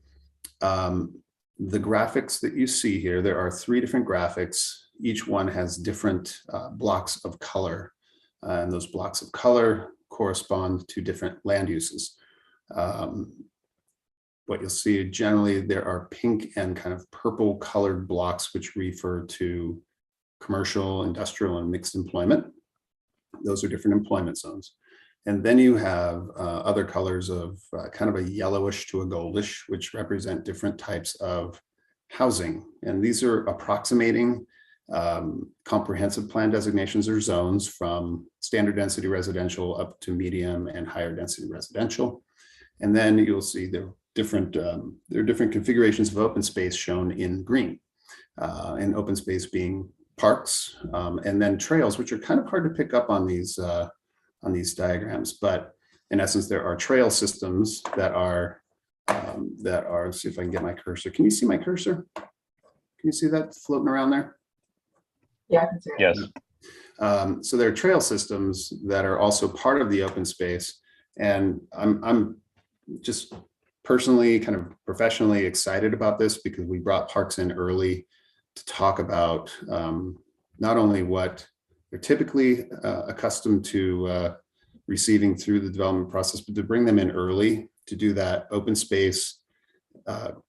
The graphics that you see here, there are 3 different graphics. Each one has different blocks of color, and those blocks of color correspond to different land uses. What you'll see generally, there are pink and kind of purple colored blocks, which refer to commercial, industrial, and mixed employment. Those are different employment zones. And then you have other colors of kind of a yellowish to a goldish, which represent different types of housing. And these are approximating comprehensive plan designations or zones from standard density residential up to medium and higher density residential. And then you'll see there are different configurations of open space shown in green, and open space being parks, and then trails, which are kind of hard to pick up on these diagrams. But in essence, there are trail systems that are, let's see if I can get my cursor. Can you see my cursor? Can you see that floating around there? Yeah, I can see it. Yes. So there are trail systems that are also part of the open space. And I'm just personally, kind of professionally excited about this because we brought parks in early to talk about not only what they're typically accustomed to receiving through the development process, but to bring them in early to do that open space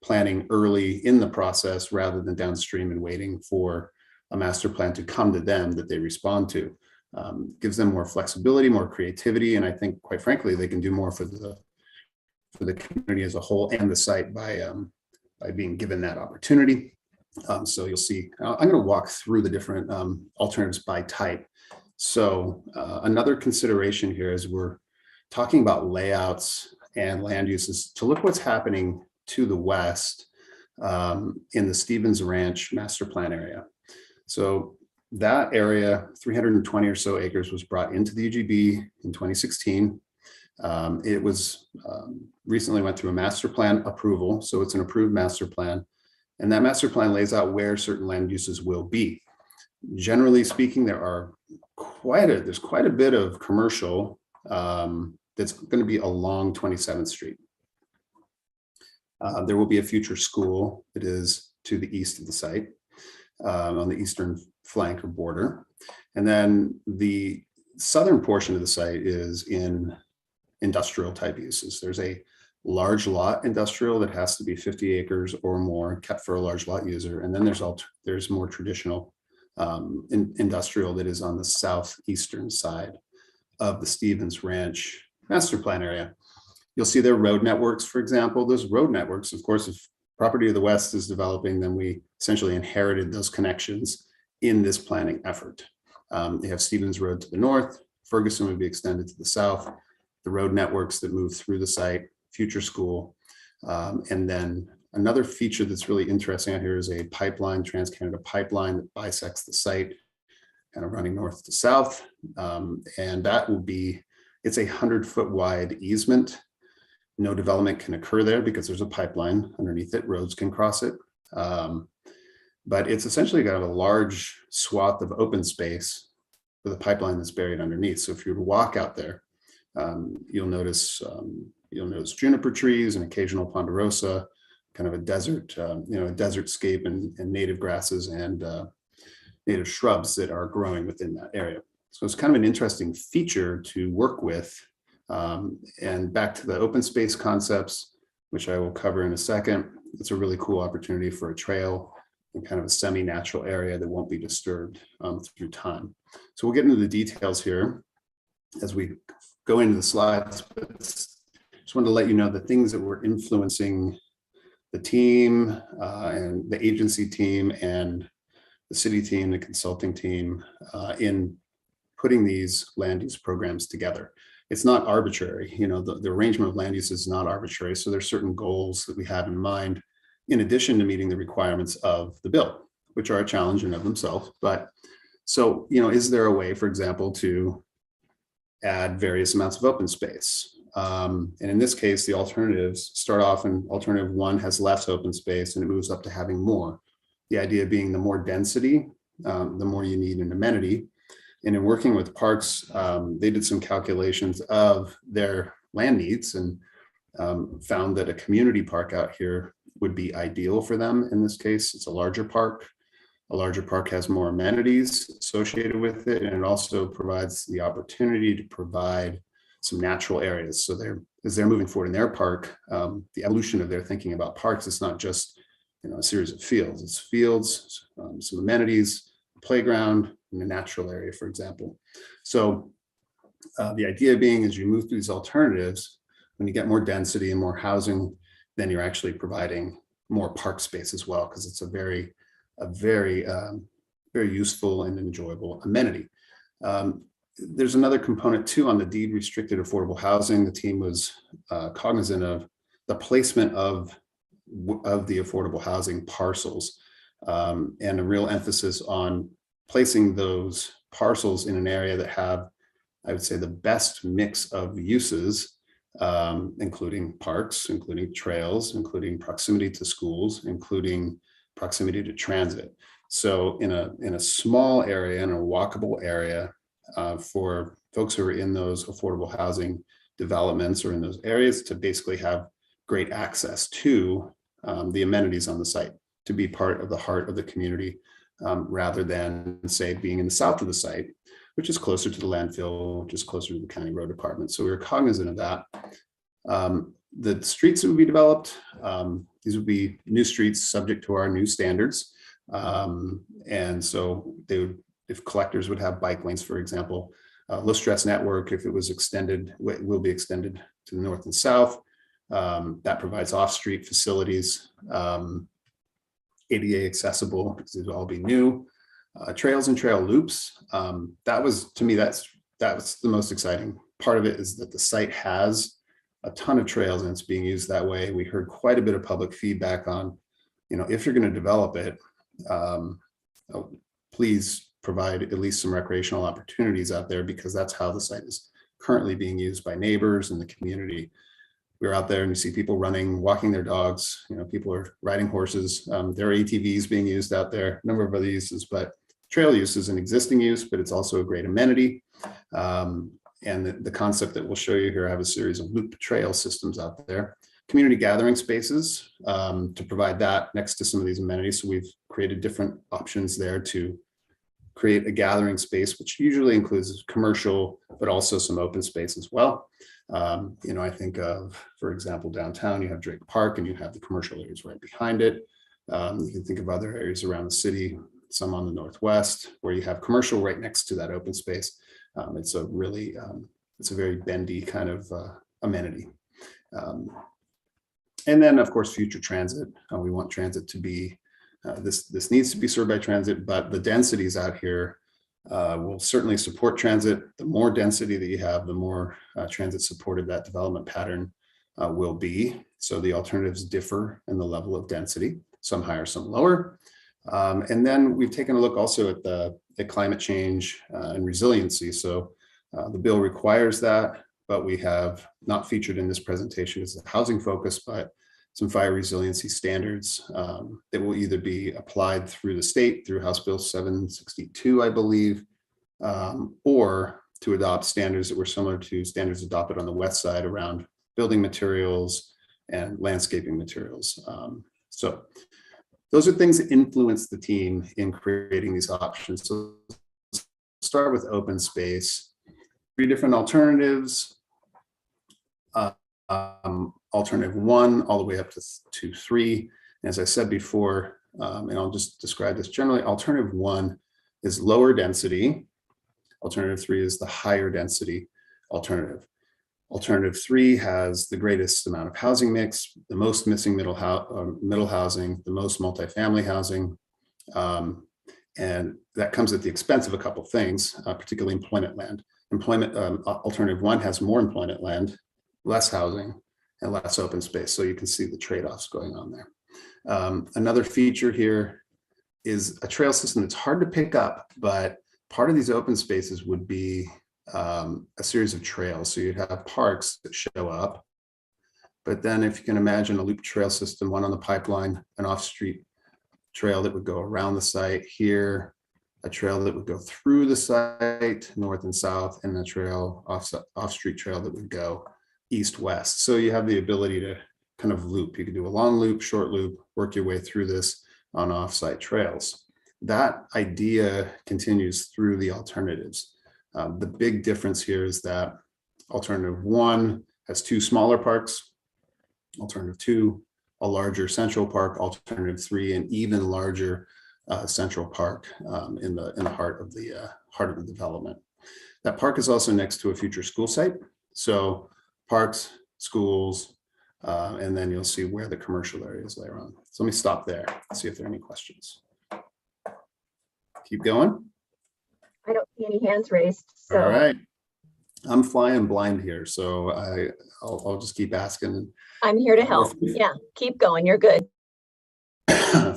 planning early in the process rather than downstream and waiting for a master plan to come to them that they respond to. Gives them more flexibility, more creativity, and I think, quite frankly, they can do more for the community as a whole and the site by being given that opportunity. So you'll see, I'm going to walk through the different alternatives by type. So another consideration here is we're talking about layouts and land uses to look what's happening to the west in the Stevens Ranch master plan area. So that area, 320 or so acres, was brought into the UGB in 2016. It was recently went through a master plan approval. So it's an approved master plan. And that master plan lays out where certain land uses will be. Generally speaking, there's quite a bit of commercial that's going to be along 27th Street. There will be a future school that is to the east of the site, on the eastern flank or border. And then the southern portion of the site is in industrial type uses. There's a large lot industrial that has to be 50 acres or more, kept for a large lot user. And then there's more traditional industrial that is on the southeastern side of the Stevens Ranch master plan area. You'll see their road networks, for example. Those road networks, of course, if property to the west is developing, then we essentially inherited those connections in this planning effort. They have Stevens Road to the north, Ferguson would be extended to the south, the road networks that move through the site, future school. And then another feature that's really interesting out here is a pipeline, Trans-Canada pipeline that bisects the site, kind of running north to south. And that will be, it's a 100-foot wide easement. No development can occur there because there's a pipeline underneath it. Roads can cross it. But it's essentially got a large swath of open space with a pipeline that's buried underneath. So if you were to walk out there, you'll notice juniper trees and occasional ponderosa, kind of a desert, a desert scape and native grasses and native shrubs that are growing within that area. So it's kind of an interesting feature to work with. And back to the open space concepts, which I will cover in a second. It's a really cool opportunity for a trail and kind of a semi-natural area that won't be disturbed through time. So we'll get into the details here as we go into the slides, but just wanted to let you know the things that were influencing the team and the agency team and the city team, the consulting team in putting these land use programs together. It's not arbitrary, the arrangement of land use is not arbitrary. So there's certain goals that we have in mind, in addition to meeting the requirements of the bill, which are a challenge in of themselves. But so, is there a way, for example, to add various amounts of open space? And in this case, the alternatives start off in alternative one has less open space and it moves up to having more. The idea being the more density, the more you need an amenity. And in working with parks, they did some calculations of their land needs and found that a community park out here would be ideal for them. In this case, it's a larger park. A larger park has more amenities associated with it, and it also provides the opportunity to provide some natural areas. So as they're moving forward in their park, the evolution of their thinking about parks, it's not just a series of fields. It's fields, some amenities, playground, and a natural area, for example. So the idea being, as you move through these alternatives, when you get more density and more housing, then you're actually providing more park space as well, because it's a very useful and enjoyable amenity. There's another component too on the deed restricted affordable housing. The team was cognizant of the placement of the affordable housing parcels and a real emphasis on placing those parcels in an area that have, I would say, the best mix of uses, including parks, including trails, including proximity to schools, including proximity to transit. So in a small area, in a walkable area, for folks who are in those affordable housing developments or in those areas to basically have great access to the amenities on the site, to be part of the heart of the community, rather than, say, being in the south of the site, which is closer to the landfill, which is closer to the county road department. So we were cognizant of that. The streets that would be developed, these would be new streets subject to our new standards. And so they would, if collectors would have bike lanes, for example, low stress network, if it was extended, will be extended to the north and south. That provides off-street facilities. ADA accessible because these will all be new. Trails and trail loops. That was, to me, that's the most exciting part of it, is that the site has a ton of trails and it's being used that way. We heard quite a bit of public feedback on, if you're going to develop it, please provide at least some recreational opportunities out there, because that's how the site is currently being used by neighbors and the community. We're out there and you see people running, walking their dogs, people are riding horses. There are ATVs being used out there, a number of other uses, but trail use is an existing use, but it's also a great amenity. And the concept that we'll show you here, I have a series of loop trail systems out there. Community gathering spaces to provide that next to some of these amenities. So we've created different options there to create a gathering space, which usually includes commercial, but also some open space as well. I think of, for example, downtown, you have Drake Park and you have the commercial areas right behind it. You can think of other areas around the city, some on the northwest, where you have commercial right next to that open space. It's a really, it's a very bendy kind of amenity. And then, of course, future transit. We want transit to be, this needs to be served by transit, but the densities out here will certainly support transit. The more density that you have, the more transit supported that development pattern will be. So the alternatives differ in the level of density, some higher, some lower. And then we've taken a look also at the climate change and resiliency. So the bill requires that, but we have not featured in this presentation as a housing focus, but some fire resiliency standards that will either be applied through the state, through House Bill 762, I believe, or to adopt standards that were similar to standards adopted on the west side around building materials and landscaping materials. So those are things that influence the team in creating these options. So start with open space, 3 different alternatives. Alternative 1 all the way up to 3. As I said before, and I'll just describe this generally, alternative 1 is lower density. Alternative 3 is the higher density alternative. Alternative 3 has the greatest amount of housing mix, the most missing middle housing, the most multifamily housing. And that comes at the expense of a couple things, particularly employment land. Alternative 1 has more employment land, less housing, and less open space. So you can see the trade-offs going on there. Another feature here is a trail system that's hard to pick up, but part of these open spaces would be a series of trails. So you'd have parks that show up, but then if you can imagine a loop trail system, one on the pipeline, an off-street trail that would go around the site here, a trail that would go through the site, north and south, and a trail, off-street trail that would go east-west. So you have the ability to kind of loop. You can do a long loop, short loop, work your way through this on off-site trails. That idea continues through the alternatives. The big difference here is that alternative 1 has 2 smaller parks, alternative 2, a larger central park, alternative 3, an even larger central park in the heart of the development. That park is also next to a future school site. So parks, schools, and then you'll see where the commercial areas later on. So let me stop there and see if there are any questions. Keep going. I don't see any hands raised. So. All right. I'm flying blind here, so I'll just keep asking. I'm here to help. Yeah, keep going. You're good.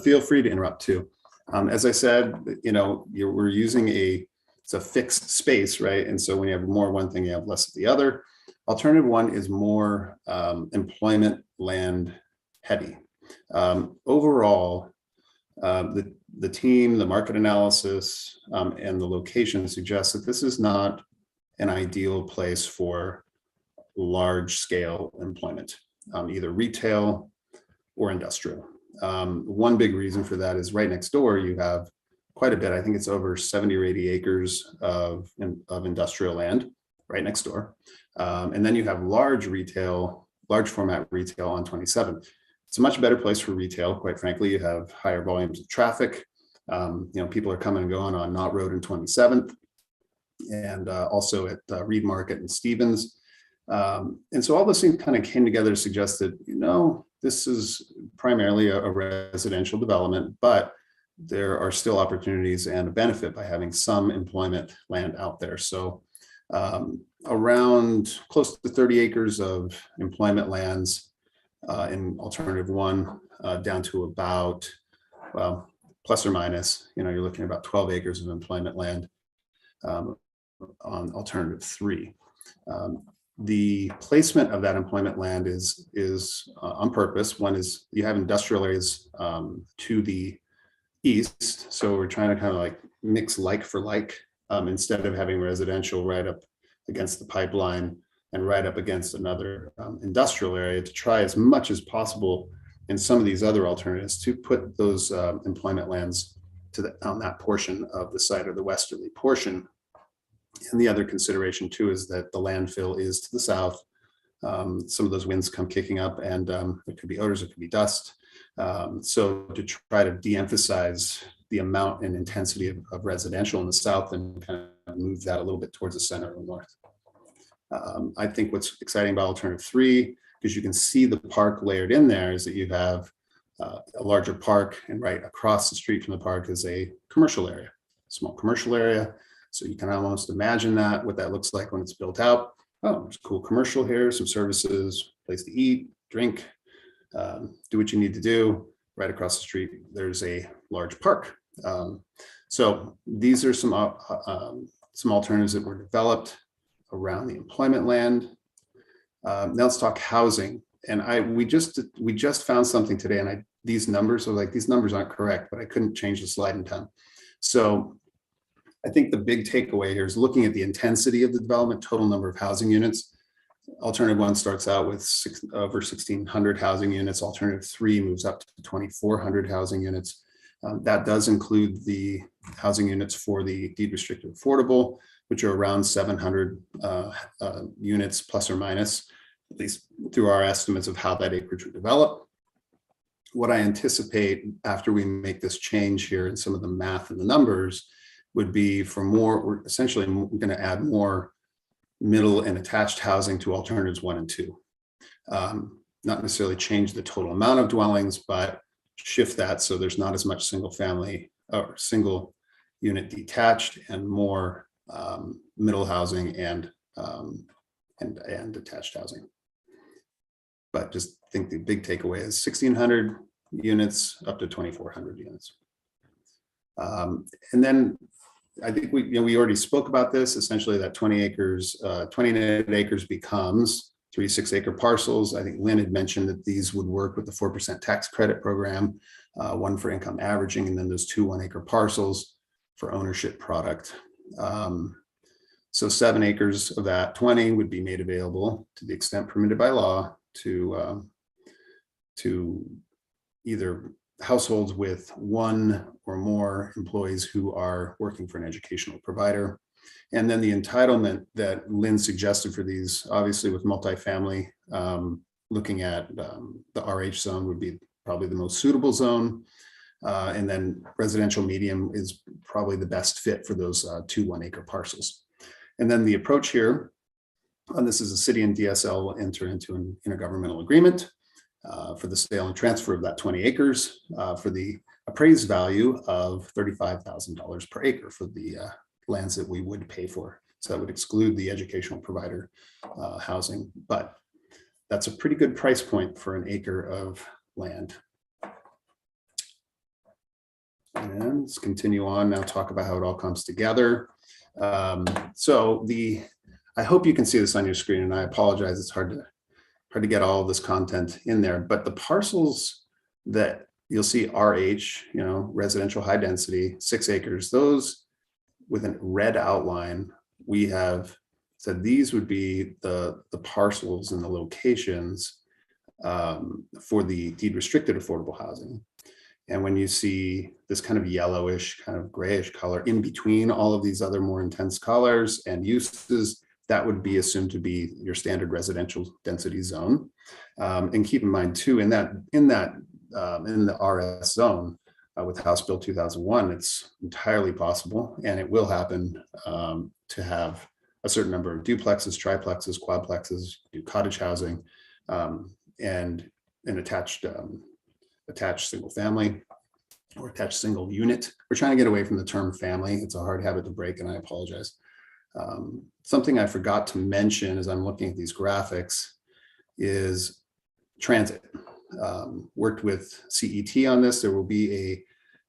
Feel free to interrupt too. As I said, we're using it's a fixed space, right? And so when you have more of one thing, you have less of the other. Alternative 1 is more employment land heavy. Overall, the team, the market analysis, and the location suggests that this is not an ideal place for large scale employment, either retail or industrial. One big reason for that is right next door, you have quite a bit. I think it's over 70 or 80 acres of industrial land right next door. And then you have large format retail on 27. It's a much better place for retail, quite frankly. You have higher volumes of traffic. People are coming and going on Knott Road and 27th, and also at Reed Market and Stevens. And so all those things kind of came together to suggest that, this is primarily a residential development, but there are still opportunities and a benefit by having some employment land out there. So around close to 30 acres of employment lands in alternative one, down to about, well, plus or minus, you're looking at about 12 acres of employment land on alternative three. The placement of that employment land is on purpose. One is you have industrial areas to the east, so we're trying to kind of like mix like for like, instead of having residential right up against the pipeline and right up against another industrial area, to try as much as possible in some of these other alternatives to put those employment lands on that portion of the site, or the westerly portion. And the other consideration too is that the landfill is to the south. Some of those winds come kicking up, and there could be odors, it could be dust. So to try to de-emphasize the amount and intensity of residential in the south and kind of move that a little bit towards the center or north. I think what's exciting about alternative three, because you can see the park layered in there, is that you have a larger park, and right across the street from the park is a commercial area, small commercial area. So you can almost imagine what that looks like when it's built out. Oh, there's a cool commercial here, some services, place to eat, drink, do what you need to do. Right across the street, there's a large park. So these are some alternatives that were developed around the employment land. Now let's talk housing. And we just found something today, and these numbers aren't correct, but I couldn't change the slide in time. So I think the big takeaway here is looking at the intensity of the development, total number of housing units. Alternative one starts out with over 1,600 housing units. Alternative three moves up to 2,400 housing units. That does include the housing units for the deed restricted affordable, which are around 700 units plus or minus, at least through our estimates of how that acreage would develop. What I anticipate after we make this change here in some of the math and the numbers would be for we're going to add more middle and attached housing to alternatives 1 and 2. Not necessarily change the total amount of dwellings, but shift that so there's not as much single family or single unit detached, and more middle housing and attached housing. But just think the big takeaway is 1,600 units up to 2,400 units. And then I think we already spoke about this. Essentially, that 20 net acres becomes 3 6-acre parcels. I think Lynn had mentioned that these would work with the 4% tax credit program, one for income averaging, and then those 2 1-acre parcels for ownership product. So 7 acres of that 20 would be made available to the extent permitted by law to either households with 1 or more employees who are working for an educational provider. And then the entitlement that Lynn suggested for these, obviously with multifamily, looking at the RH zone would be probably the most suitable zone. And then residential medium is probably the best fit for those 2 1-acre parcels. And then the approach here, and this is a city and DSL will enter into an intergovernmental agreement for the sale and transfer of that 20 acres for the appraised value of $35,000 per acre for the lands that we would pay for. So that would exclude the educational provider housing, but that's a pretty good price point for an acre of land. And let's continue on now, talk about how it all comes together. I hope you can see this on your screen, and I apologize, it's hard to get all of this content in there, but the parcels that you'll see RH, residential high density, 6 acres, those with a red outline, we have said these would be the parcels and the locations for the deed restricted affordable housing. And when you see this kind of yellowish, kind of grayish color in between all of these other more intense colors and uses, that would be assumed to be your standard residential density zone. And keep in mind too, in the RS zone with House Bill 2001, it's entirely possible, and it will happen to have a certain number of duplexes, triplexes, quadplexes, do cottage housing, and an attached single family or attached single unit. We're trying to get away from the term family. It's a hard habit to break, and I apologize. Something I forgot to mention as I'm looking at these graphics is transit. Worked with CET on this. There will be a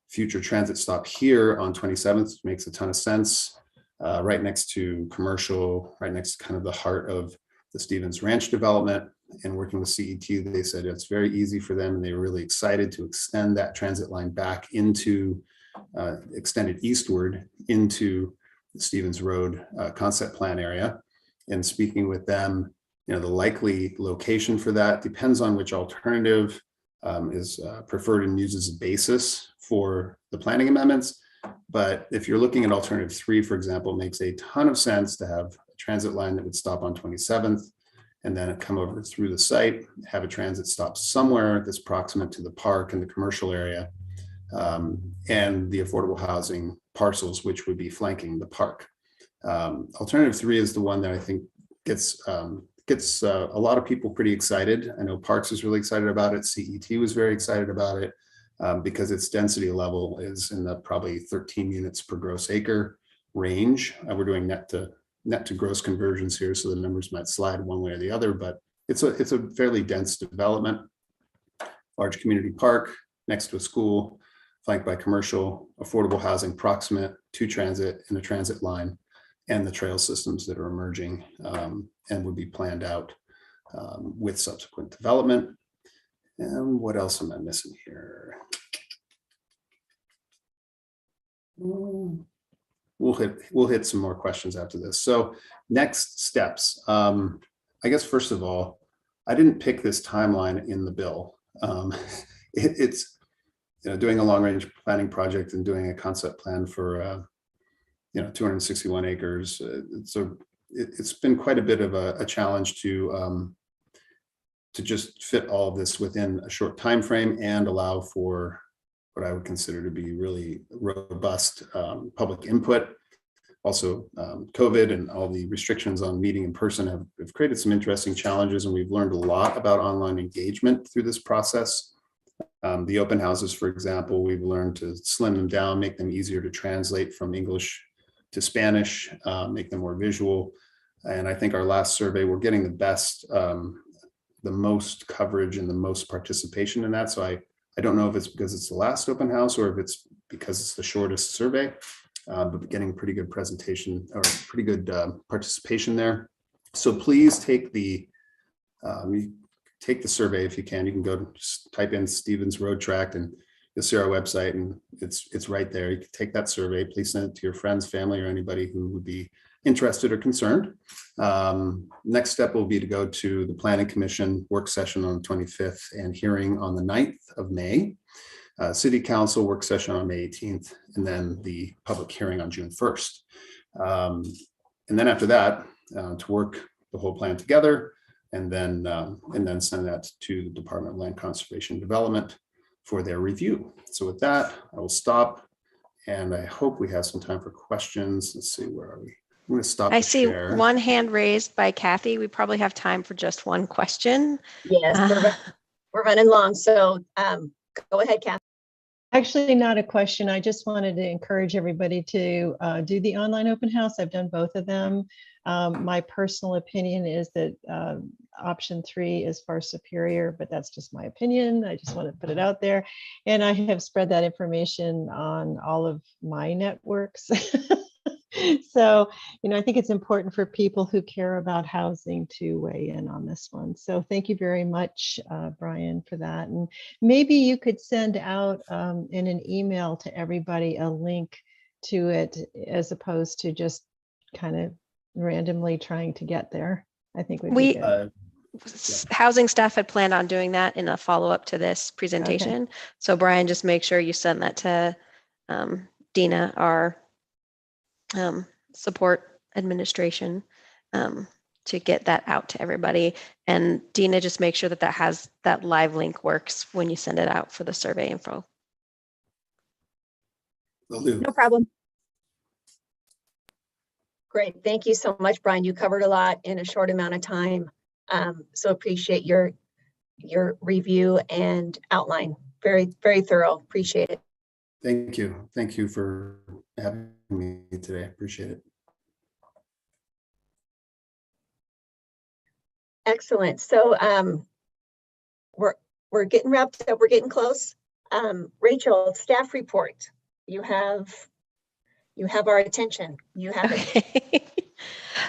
future transit stop here on 27th, which makes a ton of sense. Right next to commercial, right next to kind of the heart of the Stevens Ranch development. And working with CET, they said it's very easy for them, and they were really excited to extend that transit line back into, extended eastward into the Stevens Road concept plan area. And speaking with them, the likely location for that depends on which alternative is preferred and uses a basis for the planning amendments. But if you're looking at alternative 3, for example, it makes a ton of sense to have a transit line that would stop on 27th and then come over through the site, have a transit stop somewhere that's proximate to the park and the commercial area, and the affordable housing parcels, which would be flanking the park. Alternative 3 is the one that I think gets a lot of people pretty excited. I know Parks is really excited about it. CET was very excited about it because its density level is in the probably 13 units per gross acre range. We're doing net to gross conversions here, so the numbers might slide one way or the other, but it's a fairly dense development. Large community park next to a school, flanked by commercial, affordable housing proximate to transit and a transit line, and the trail systems that are emerging and would be planned out with subsequent development. And what else am I missing here? We'll hit some more questions after this. So next steps. I guess first of all, I didn't pick this timeline in the bill. It's doing a long range planning project and doing a concept plan for 261 acres. It's been quite a bit of a challenge to just fit all of this within a short time frame and allow for what I would consider to be really robust public input. Also, COVID and all the restrictions on meeting in person have created some interesting challenges, and we've learned a lot about online engagement through this process. The open houses, for example, we've learned to slim them down, make them easier to translate from English to Spanish, make them more visual. And I think our last survey, we're getting the best, the most coverage and the most participation in that. So I don't know if it's because it's the last open house or if it's because it's the shortest survey, but getting pretty good presentation or pretty good participation there. So please take the survey if you can. You can go just type in Stevens Road Tract and you'll see our website, and it's right there. You can take that survey. Please send it to your friends, family, or anybody who would be interested or concerned. Next step will be to go to the Planning Commission work session on the 25th and hearing on the 9th of May. City Council work session on May 18th, and then the public hearing on June 1st. And then after that, to work the whole plan together, and then send that to the Department of Land Conservation Development for their review. So with that, I will stop, and I hope we have some time for questions. Let's see, where are we? I'm going to stop. I see one hand raised by Kathy. We probably have time for just one question. Yes, we're running long, so go ahead, Kathy. Actually, not a question. I just wanted to encourage everybody to do the online open house. I've done both of them. My personal opinion is that option 3 is far superior, but that's just my opinion. I just want to put it out there. And I have spread that information on all of my networks. So, I think it's important for people who care about housing to weigh in on this one. So thank you very much, Brian, for that. And maybe you could send out in an email to everybody a link to it, as opposed to just kind of randomly trying to get there. I think would be good. Housing staff had planned on doing that in a follow-up to this presentation. Okay. So Brian, just make sure you send that to Dina, our support administration, to get that out to everybody. And Dina, just make sure that live link works when you send it out for the survey info. No problem. Great. Thank you so much, Brian. You covered a lot in a short amount of time. So appreciate your your review and outline. Very, very thorough. Appreciate it. Thank you. Thank you for having me today. Appreciate it. Excellent. So we're getting wrapped up. We're getting close. Rachel, staff report. You have our attention. You have it. Okay.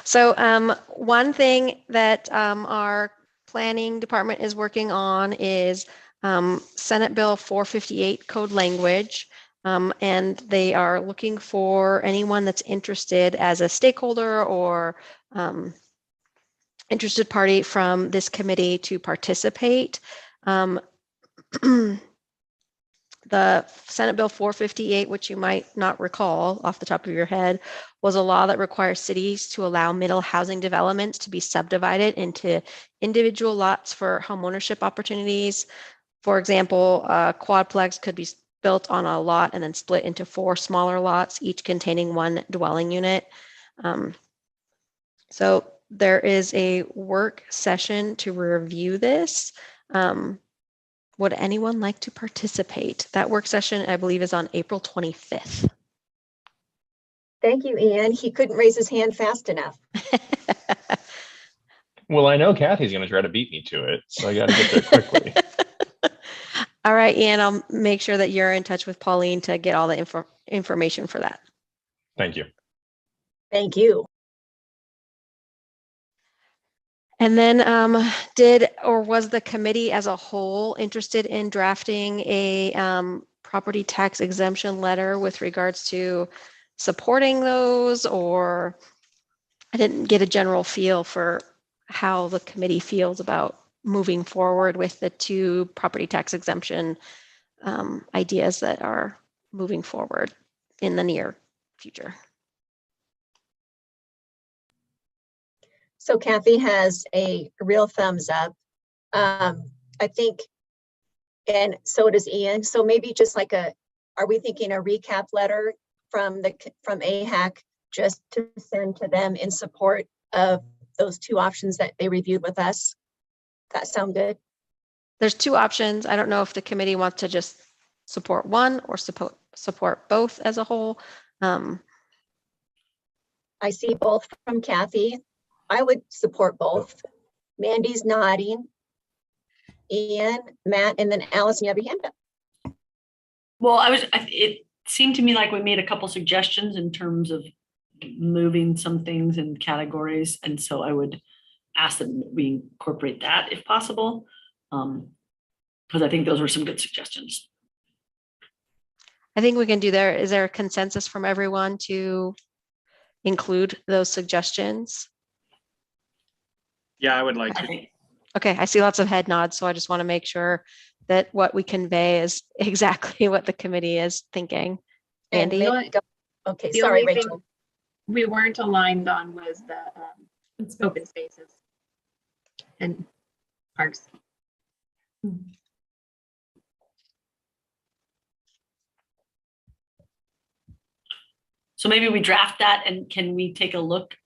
So one thing that our planning department is working on is Senate Bill 458 code language. And they are looking for anyone that's interested as a stakeholder or interested party from this committee to participate. The Senate Bill 458, which you might not recall off the top of your head, was a law that requires cities to allow middle housing developments to be subdivided into individual lots for homeownership opportunities. For example, a quadplex could be built on a lot and then split into 4 smaller lots, each containing 1 dwelling unit. So there is a work session to review this. Would anyone like to participate? That work session, I believe, is on April 25th. Thank you, Ian. He couldn't raise his hand fast enough. Well, I know Kathy's going to try to beat me to it, so I got to get there quickly. All right, Ian, I'll make sure that you're in touch with Pauline to get all the information for that. Thank you. Thank you. And then was the committee as a whole interested in drafting a property tax exemption letter with regards to supporting those, or I didn't get a general feel for how the committee feels about moving forward with the 2 property tax exemption ideas that are moving forward in the near future. So Kathy has a real thumbs up. I think, and so does Ian. So maybe just like are we thinking a recap letter from AHAC just to send to them in support of those 2 options that they reviewed with us? That sound good? There's 2 options. I don't know if the committee wants to just support one or support both as a whole. I see both from Kathy. I would support both. Mandy's nodding. Ian, Matt, and then Allison, you have your hand up. Well, it seemed to me like we made a couple suggestions in terms of moving some things in categories. And so I would ask that we incorporate that if possible, because I think those were some good suggestions. I think we can do there. Is there a consensus from everyone to include those suggestions? Yeah, I would like to. Okay, I see lots of head nods, so I just want to make sure that what we convey is exactly what the committee is thinking. Andy? Okay, The sorry, only thing Rachel. we weren't aligned on was the open spaces and parks. So maybe we draft that, and can we take a look?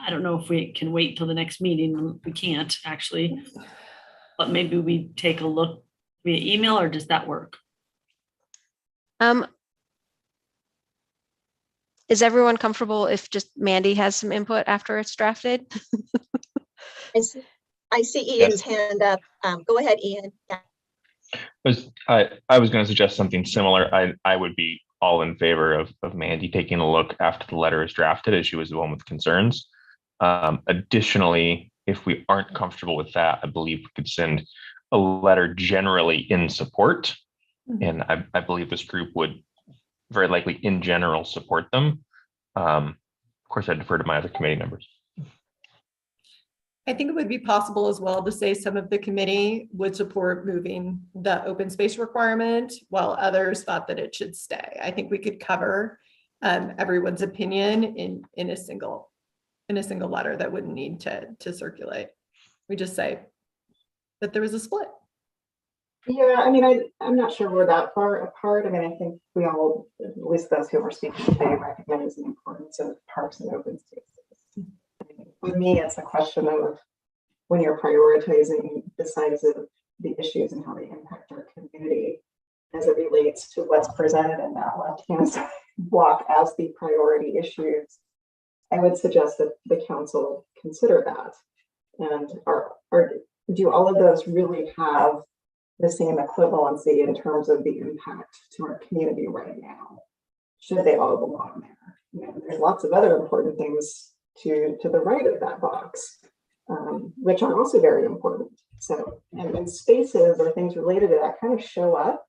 I don't know if we can wait till the next meeting. We can't actually, but maybe we take a look via email, or does that work? Is everyone comfortable if just Mandy has some input after it's drafted? I see Ian's hand up. Go ahead, Ian. I was going to suggest something similar. I would be all in favor of Mandy taking a look after the letter is drafted, as she was the one with concerns. Additionally, if we aren't comfortable with that, I believe we could send a letter generally in support. And I believe this group would very likely in general support them. Of course, I defer to my other committee members. I think it would be possible as well to say some of the committee would support moving the open space requirement while others thought that it should stay. I think we could cover everyone's opinion in a single letter that wouldn't need to circulate. We just say that there was a split. Yeah, I mean, I'm not sure we're that far apart. I mean, I think we all, at least those who were speaking today, recognize the importance of parks and open spaces. With me, it's a question of when you're prioritizing the size of the issues and how they impact our community as it relates to what's presented in that left-hand side block as the priority issues. I would suggest that the council consider that. And do all of those really have the same equivalency in terms of the impact to our community right now? Should they all belong there? You know, there's lots of other important things to the right of that box, which are also very important. So, and spaces or things related to that kind of show up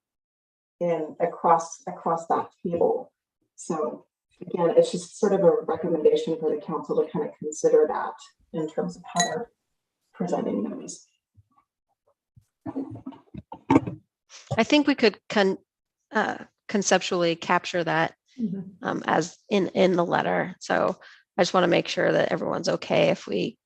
in across that table. So again, it's just sort of a recommendation for the council to kind of consider that in terms of how they're presenting those. I think we could conceptually capture that as in the letter. So I just want to make sure that everyone's okay if we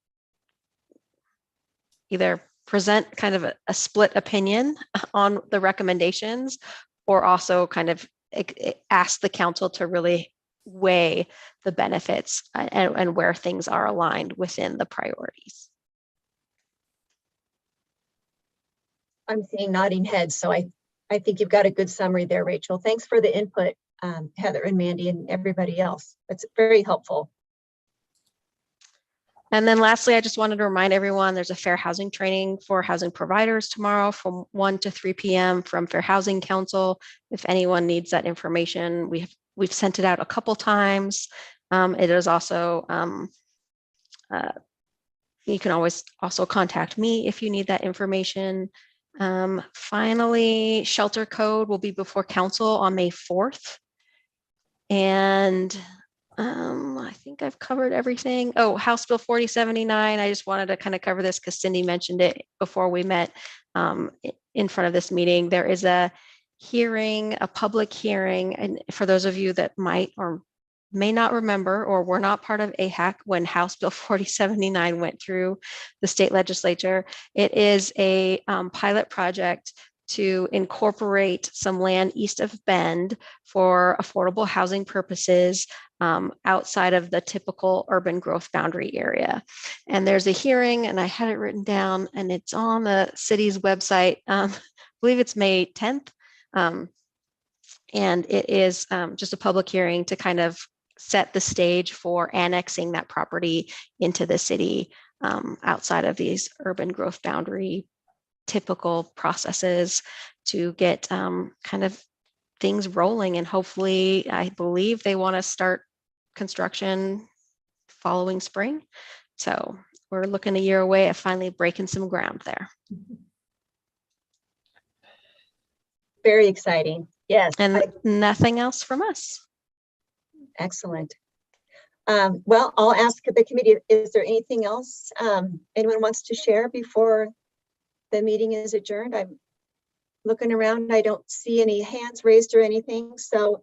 either present kind of a split opinion on the recommendations, or also kind of ask the council to really weigh the benefits and where things are aligned within the priorities. I'm seeing nodding heads, so I think you've got a good summary there, Rachel. Thanks for the input, Heather and Mandy and everybody else. That's very helpful. And then lastly, I just wanted to remind everyone there's a fair housing training for housing providers tomorrow from 1 to 3 p.m. from Fair Housing Council. If anyone needs that information, we've sent it out a couple times. It is also, you can always also contact me if you need that information. Finally, shelter code will be before council on May 4th. And I think I've covered everything. Oh, House Bill 4079. I just wanted to kind of cover this because Cindy mentioned it before we met in front of this meeting. There is a hearing, a public hearing, and for those of you that might or may not remember or were not part of AHAC when House Bill 4079 went through the state legislature, it is a pilot project to incorporate some land east of Bend for affordable housing purposes outside of the typical urban growth boundary area. And there's a hearing, and I had it written down, and it's on the city's website. I believe it's May 10th. And it is just a public hearing to kind of set the stage for annexing that property into the city outside of these urban growth boundary typical processes to get kind of things rolling. And hopefully, I believe they want to start construction following spring. So we're looking a year away of finally breaking some ground there. Very exciting. Yes. And nothing else from us. Excellent. Well, I'll ask the committee, is there anything else anyone wants to share before the meeting is adjourned? I'm looking around. I don't see any hands raised or anything. So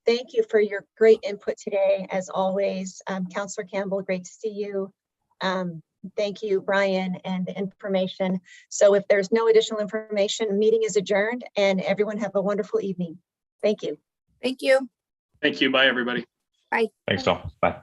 thank you for your great input today. As always, Councillor Campbell, great to see you. Thank you, Brian, and the information. So if there's no additional information, meeting is adjourned, and everyone have a wonderful evening. Thank you. Thank you. Thank you. Bye, everybody. Bye. Thanks all. Bye.